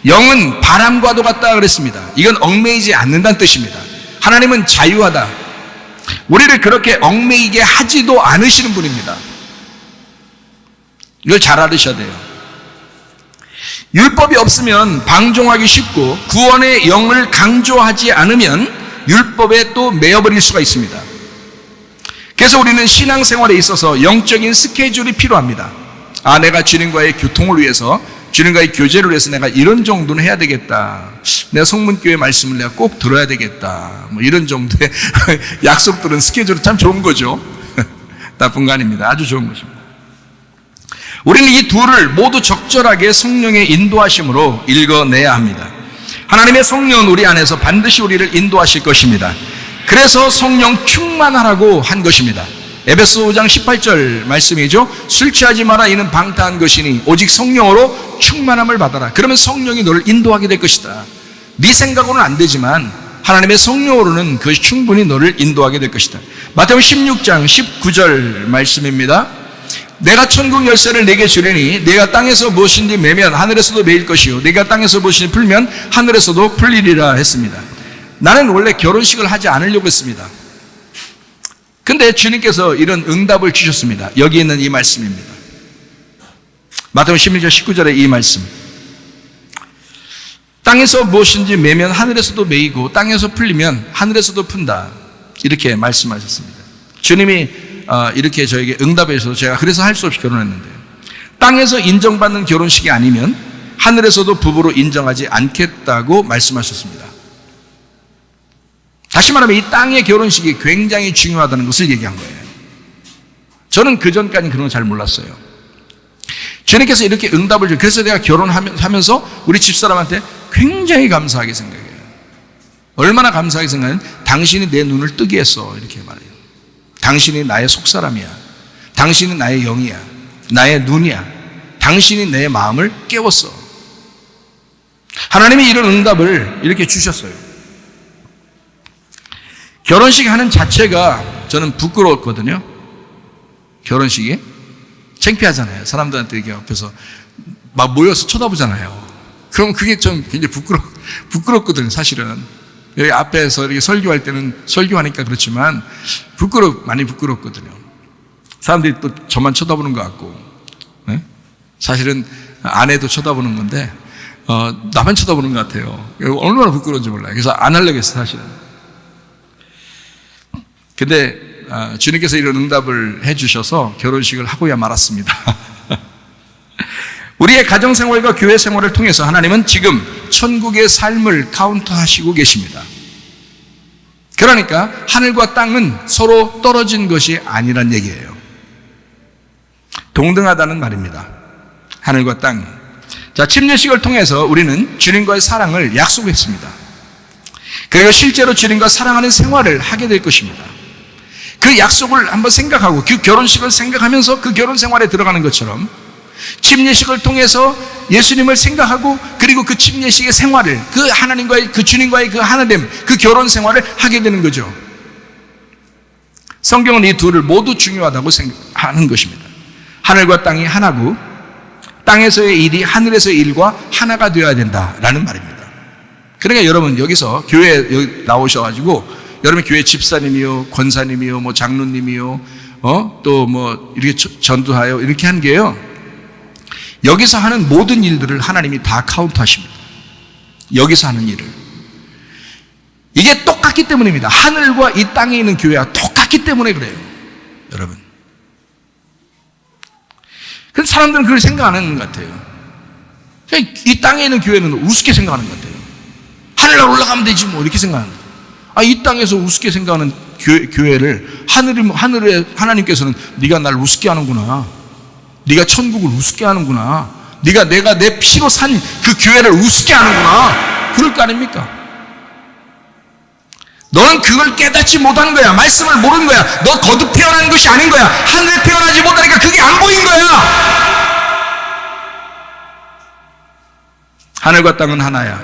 영은 바람과도 같다 그랬습니다. 이건 얽매이지 않는다는 뜻입니다. 하나님은 자유하다. 우리를 그렇게 얽매이게 하지도 않으시는 분입니다. 이걸 잘 알으셔야 돼요. 율법이 없으면 방종하기 쉽고 구원의 영을 강조하지 않으면 율법에 또 매여버릴 수가 있습니다. 그래서 우리는 신앙생활에 있어서 영적인 스케줄이 필요합니다. 내가 주님과의 교통을 위해서, 주님과의 교제를 위해서 내가 이런 정도는 해야 되겠다. 내가 성문교회 말씀을 내가 꼭 들어야 되겠다. 뭐 이런 정도의 약속들은 스케줄은 참 좋은 거죠. 나쁜 거 아닙니다. 아주 좋은 것입니다. 우리는 이 둘을 모두 적절하게 성령의 인도하심으로 읽어내야 합니다. 하나님의 성령은 우리 안에서 반드시 우리를 인도하실 것입니다. 그래서 성령 충만하라고 한 것입니다. 에베소 5장 18절 말씀이죠. 술 취하지 마라 이는 방탕한 것이니 오직 성령으로 충만함을 받아라. 그러면 성령이 너를 인도하게 될 것이다. 네 생각으로는 안 되지만 하나님의 성령으로는 그것이 충분히 너를 인도하게 될 것이다. 마태복음 16장 19절 말씀입니다. 내가 천국 열쇠를 내게 주리니 내가 땅에서 무엇인지 매면 하늘에서도 매일 것이요 내가 땅에서 무엇인지 풀면 하늘에서도 풀리리라 했습니다. 나는 원래 결혼식을 하지 않으려고 했습니다. 근데 주님께서 이런 응답을 주셨습니다. 여기 있는 이 말씀입니다. 마태복음 16장 19절의 이 말씀. 땅에서 무엇인지 매면 하늘에서도 매이고 땅에서 풀리면 하늘에서도 푼다. 이렇게 말씀하셨습니다. 주님이 이렇게 저에게 응답해 주셔서 제가 그래서 할 수 없이 결혼했는데, 땅에서 인정받는 결혼식이 아니면 하늘에서도 부부로 인정하지 않겠다고 말씀하셨습니다. 다시 말하면 이 땅의 결혼식이 굉장히 중요하다는 것을 얘기한 거예요. 저는 그전까지 그런 거 잘 몰랐어요. 주님께서 이렇게 응답을 주고, 그래서 내가 결혼하면서 우리 집사람한테 굉장히 감사하게 생각해요. 얼마나 감사하게 생각하면 당신이 내 눈을 뜨게 했어 이렇게 말해요. 당신이 나의 속사람이야. 당신이 나의 영이야. 나의 눈이야. 당신이 내 마음을 깨웠어. 하나님이 이런 응답을 이렇게 주셨어요. 결혼식 하는 자체가 저는 부끄러웠거든요. 결혼식이 창피하잖아요. 사람들한테 이렇게 옆에서 막 모여서 쳐다보잖아요. 그럼 그게 좀 굉장히 부끄럽거든요. 사실은 여기 앞에서 이렇게 설교할 때는 설교하니까 그렇지만 많이 부끄럽거든요. 사람들이 또 저만 쳐다보는 것 같고, 네? 사실은 아내도 쳐다보는 건데 나만 쳐다보는 것 같아요. 얼마나 부끄러운지 몰라요. 그래서 안 하려고 했어요, 사실은. 근데 주님께서 이런 응답을 해주셔서 결혼식을 하고야 말았습니다. 우리의 가정생활과 교회생활을 통해서 하나님은 지금 천국의 삶을 카운트하시고 계십니다. 그러니까 하늘과 땅은 서로 떨어진 것이 아니란 얘기예요. 동등하다는 말입니다. 하늘과 땅. 자, 침례식을 통해서 우리는 주님과의 사랑을 약속했습니다. 그리고 실제로 주님과 사랑하는 생활을 하게 될 것입니다. 그 약속을 한번 생각하고 그 결혼식을 생각하면서 그 결혼 생활에 들어가는 것처럼 침례식을 통해서 예수님을 생각하고 그리고 그 침례식의 생활을 그 하나님과의 그 주님과의 그 하나됨 그 결혼 생활을 하게 되는 거죠. 성경은 이 둘을 모두 중요하다고 생각하는 것입니다. 하늘과 땅이 하나고 땅에서의 일이 하늘에서의 일과 하나가 되어야 된다라는 말입니다. 그러니까 여러분 여기서 교회에 여기 나오셔가지고 여러분 교회 집사님이요, 권사님이요, 뭐 장로님이요, 또 뭐 이렇게 전도하여 이렇게 한 게요. 여기서 하는 모든 일들을 하나님이 다 카운트하십니다. 여기서 하는 일을. 이게 똑같기 때문입니다. 하늘과 이 땅에 있는 교회가 똑같기 때문에 그래요. 여러분. 근데 사람들은 그걸 생각 안 하는 것 같아요. 그냥 이 땅에 있는 교회는 우습게 생각하는 것 같아요. 하늘나라 올라가면 되지 뭐 이렇게 생각하는 거예요. 이 땅에서 우습게 생각하는 교회를 하늘에 하나님께서는 네가 날 우습게 하는구나. 네가 천국을 우습게 하는구나. 내가 내 피로 산 그 교회를 우습게 하는구나. 그럴 거 아닙니까? 너는 그걸 깨닫지 못한 거야. 말씀을 모르는 거야. 너 거듭 태어난 것이 아닌 거야. 하늘에 태어나지 못하니까 그게 안 보인 거야. 하늘과 땅은 하나야.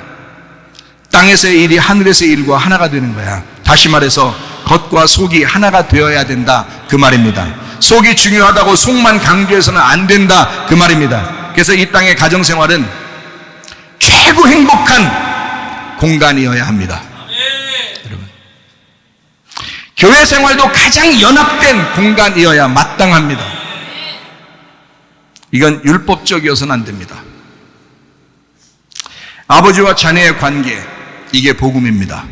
땅에서의 일이 하늘에서의 일과 하나가 되는 거야. 다시 말해서 겉과 속이 하나가 되어야 된다 그 말입니다. 속이 중요하다고 속만 강조해서는 안 된다 그 말입니다. 그래서 이 땅의 가정생활은 최고 행복한 공간이어야 합니다. 여러분, 교회 생활도 가장 연합된 공간이어야 마땅합니다. 이건 율법적이어서는 안 됩니다. 아버지와 자녀의 관계, 이게 복음입니다.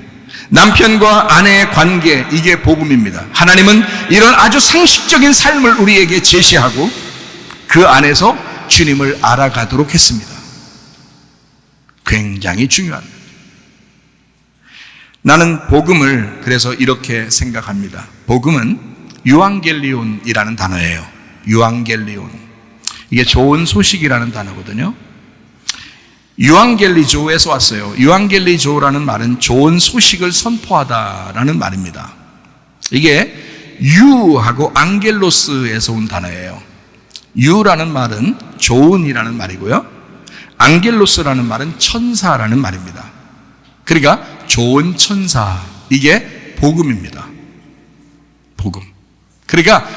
남편과 아내의 관계, 이게 복음입니다. 하나님은 이런 아주 상식적인 삶을 우리에게 제시하고 그 안에서 주님을 알아가도록 했습니다. 굉장히 중요합니다. 나는 복음을 그래서 이렇게 생각합니다. 복음은 유앙겔리온이라는 단어예요. 유앙겔리온. 이게 좋은 소식이라는 단어거든요. 유앙겔리조에서 왔어요. 유앙겔리조라는 말은 좋은 소식을 선포하다라는 말입니다. 이게 유하고 앙겔로스에서 온 단어예요. 유라는 말은 좋은이라는 말이고요. 앙겔로스라는 말은 천사라는 말입니다. 그러니까 좋은 천사, 이게 복음입니다. 복음. 그러니까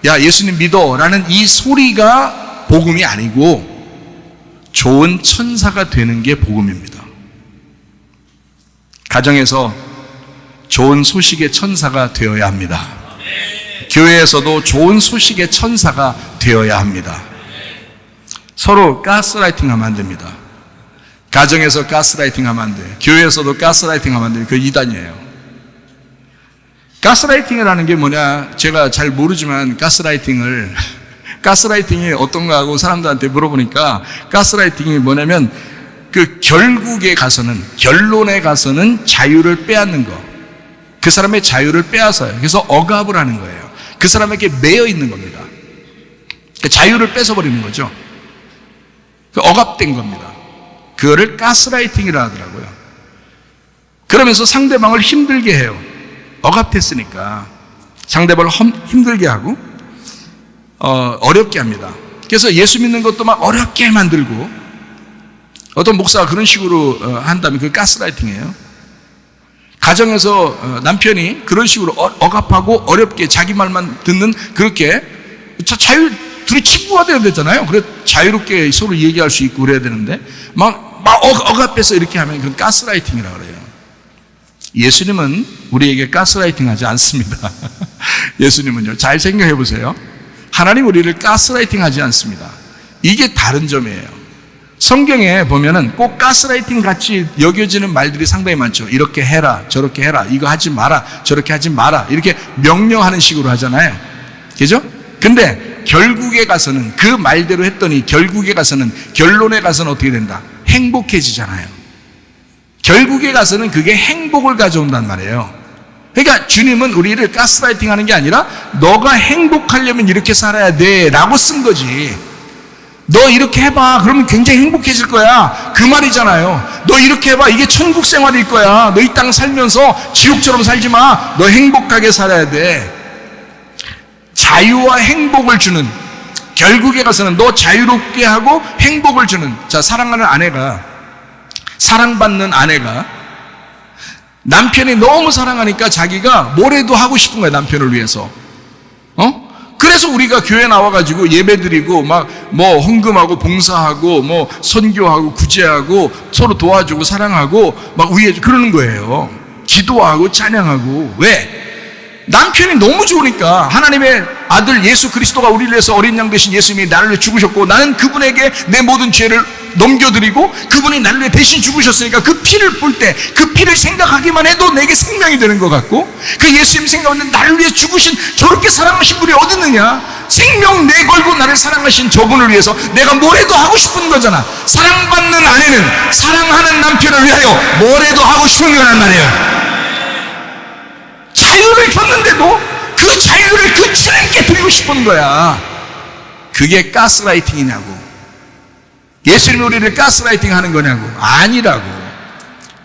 야 예수님 믿어 라는 이 소리가 복음이 아니고 좋은 천사가 되는 게 복음입니다. 가정에서 좋은 소식의 천사가 되어야 합니다. 교회에서도 좋은 소식의 천사가 되어야 합니다. 서로 가스라이팅 하면 안 됩니다. 가정에서 가스라이팅 하면 안 돼요. 교회에서도 가스라이팅 하면 안 돼요. 그 이단이에요. 가스라이팅이라는 게 뭐냐, 제가 잘 모르지만 가스라이팅이 어떤가 하고 사람들한테 물어보니까 가스라이팅이 뭐냐면 그 결론에 가서는 자유를 빼앗는 거. 그 사람의 자유를 빼앗아요. 그래서 억압을 하는 거예요. 그 사람에게 매여 있는 겁니다. 자유를 뺏어버리는 거죠. 억압된 겁니다. 그거를 가스라이팅이라 하더라고요. 그러면서 상대방을 힘들게 해요. 억압됐으니까 상대방을 힘들게 하고 어렵게 합니다. 그래서 예수 믿는 것도 막 어렵게 만들고, 어떤 목사가 그런 식으로 한다면 그게 가스라이팅이에요. 가정에서 남편이 그런 식으로 억압하고 어렵게 자기 말만 듣는, 그렇게 둘이 친구가 되어야 되잖아요. 그래 자유롭게 서로 얘기할 수 있고 그래야 되는데 막 억압해서 이렇게 하면 그건 가스라이팅이라고 그래요. 예수님은 우리에게 가스라이팅 하지 않습니다. 예수님은요, 잘 생각해 보세요. 하나님 우리를 가스라이팅 하지 않습니다. 이게 다른 점이에요. 성경에 보면은 꼭 가스라이팅 같이 여겨지는 말들이 상당히 많죠. 이렇게 해라, 저렇게 해라, 이거 하지 마라, 저렇게 하지 마라, 이렇게 명령하는 식으로 하잖아요. 그죠? 근데 결국에 가서는 그 말대로 했더니 결론에 가서는 어떻게 된다? 행복해지잖아요. 결국에 가서는 그게 행복을 가져온단 말이에요. 그러니까 주님은 우리를 가스라이팅 하는 게 아니라 너가 행복하려면 이렇게 살아야 돼 라고 쓴 거지. 너 이렇게 해봐, 그러면 굉장히 행복해질 거야, 그 말이잖아요. 너 이렇게 해봐, 이게 천국 생활일 거야. 너 이 땅 살면서 지옥처럼 살지 마. 너 행복하게 살아야 돼. 자유와 행복을 주는, 결국에 가서는 너 자유롭게 하고 행복을 주는. 자, 사랑받는 아내가 남편이 너무 사랑하니까 자기가 뭐래도 하고 싶은 거야, 남편을 위해서. 그래서 우리가 교회 나와가지고 예배드리고 막 뭐 헌금하고 봉사하고 뭐 선교하고 구제하고 서로 도와주고 사랑하고 막 위해 그러는 거예요. 기도하고 찬양하고. 왜? 남편이 너무 좋으니까. 하나님의 아들 예수 그리스도가 우리를 위해서 어린 양 되신 예수님이 나를 위해 죽으셨고 나는 그분에게 내 모든 죄를 넘겨드리고 그분이 나를 위해 대신 죽으셨으니까 그 피를 볼 때 그 피를 생각하기만 해도 내게 생명이 되는 것 같고, 그 예수님 생각하는데 나를 위해 죽으신 저렇게 사랑하신 분이 어디 있느냐, 생명 내걸고 나를 사랑하신 저분을 위해서 내가 뭐래도 하고 싶은 거잖아. 사랑받는 아내는 사랑하는 남편을 위하여 뭐래도 하고 싶은 거란 말이에요. 자유를 줬는데도 그 자유를 그 주님께 드리고 싶은 거야. 그게 가스라이팅이냐고. 예수님이 우리를 가스라이팅 하는 거냐고. 아니라고.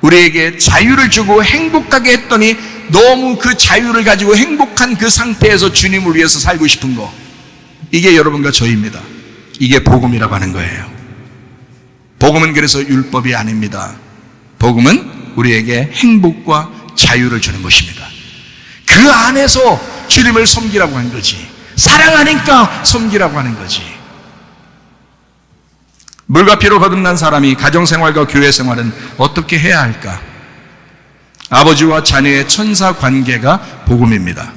우리에게 자유를 주고 행복하게 했더니 너무 그 자유를 가지고 행복한 그 상태에서 주님을 위해서 살고 싶은 거, 이게 여러분과 저희입니다. 이게 복음이라고 하는 거예요. 복음은 그래서 율법이 아닙니다. 복음은 우리에게 행복과 자유를 주는 것입니다. 그 안에서 주님을 섬기라고 하는 거지. 사랑하니까 섬기라고 하는 거지. 물과 피로 거듭난 사람이 가정생활과 교회생활은 어떻게 해야 할까? 아버지와 자녀의 천사 관계가 복음입니다.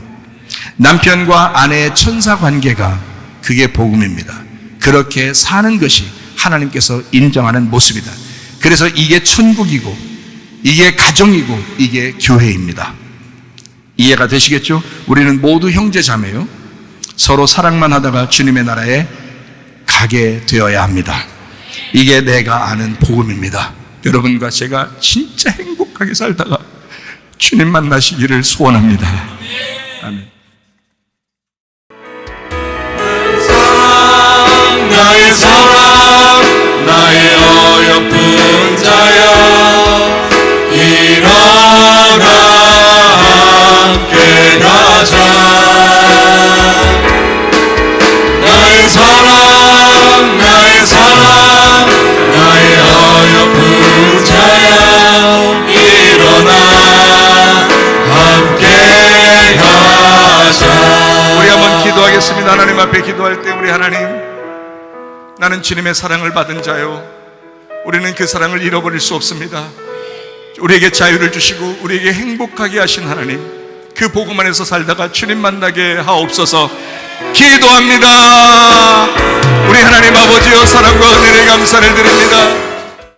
남편과 아내의 천사 관계가, 그게 복음입니다. 그렇게 사는 것이 하나님께서 인정하는 모습이다. 그래서 이게 천국이고, 이게 가정이고, 이게 교회입니다. 이해가 되시겠죠? 우리는 모두 형제자매요. 서로 사랑만 하다가 주님의 나라에 가게 되어야 합니다. 이게 내가 아는 복음입니다. 여러분과 제가 진짜 행복하게 살다가 주님 만나시기를 소원합니다. 아멘. 나의 사랑, 나의 어여쁜 자야, 일어나 함께 가자. 나의 사랑, 나의 사랑, 나의 어여쁜 자야, 일어나 함께 가자. 우리 한번 기도하겠습니다. 하나님 앞에 기도할 때 우리 하나님, 나는 주님의 사랑을 받은 자요, 우리는 그 사랑을 잃어버릴 수 없습니다. 우리에게 자유를 주시고 우리에게 행복하게 하신 하나님, 그 복음 안에서 살다가 주님 만나게 하옵소서. 기도합니다. 우리 하나님 아버지여, 사랑과 은혜에 감사를 드립니다.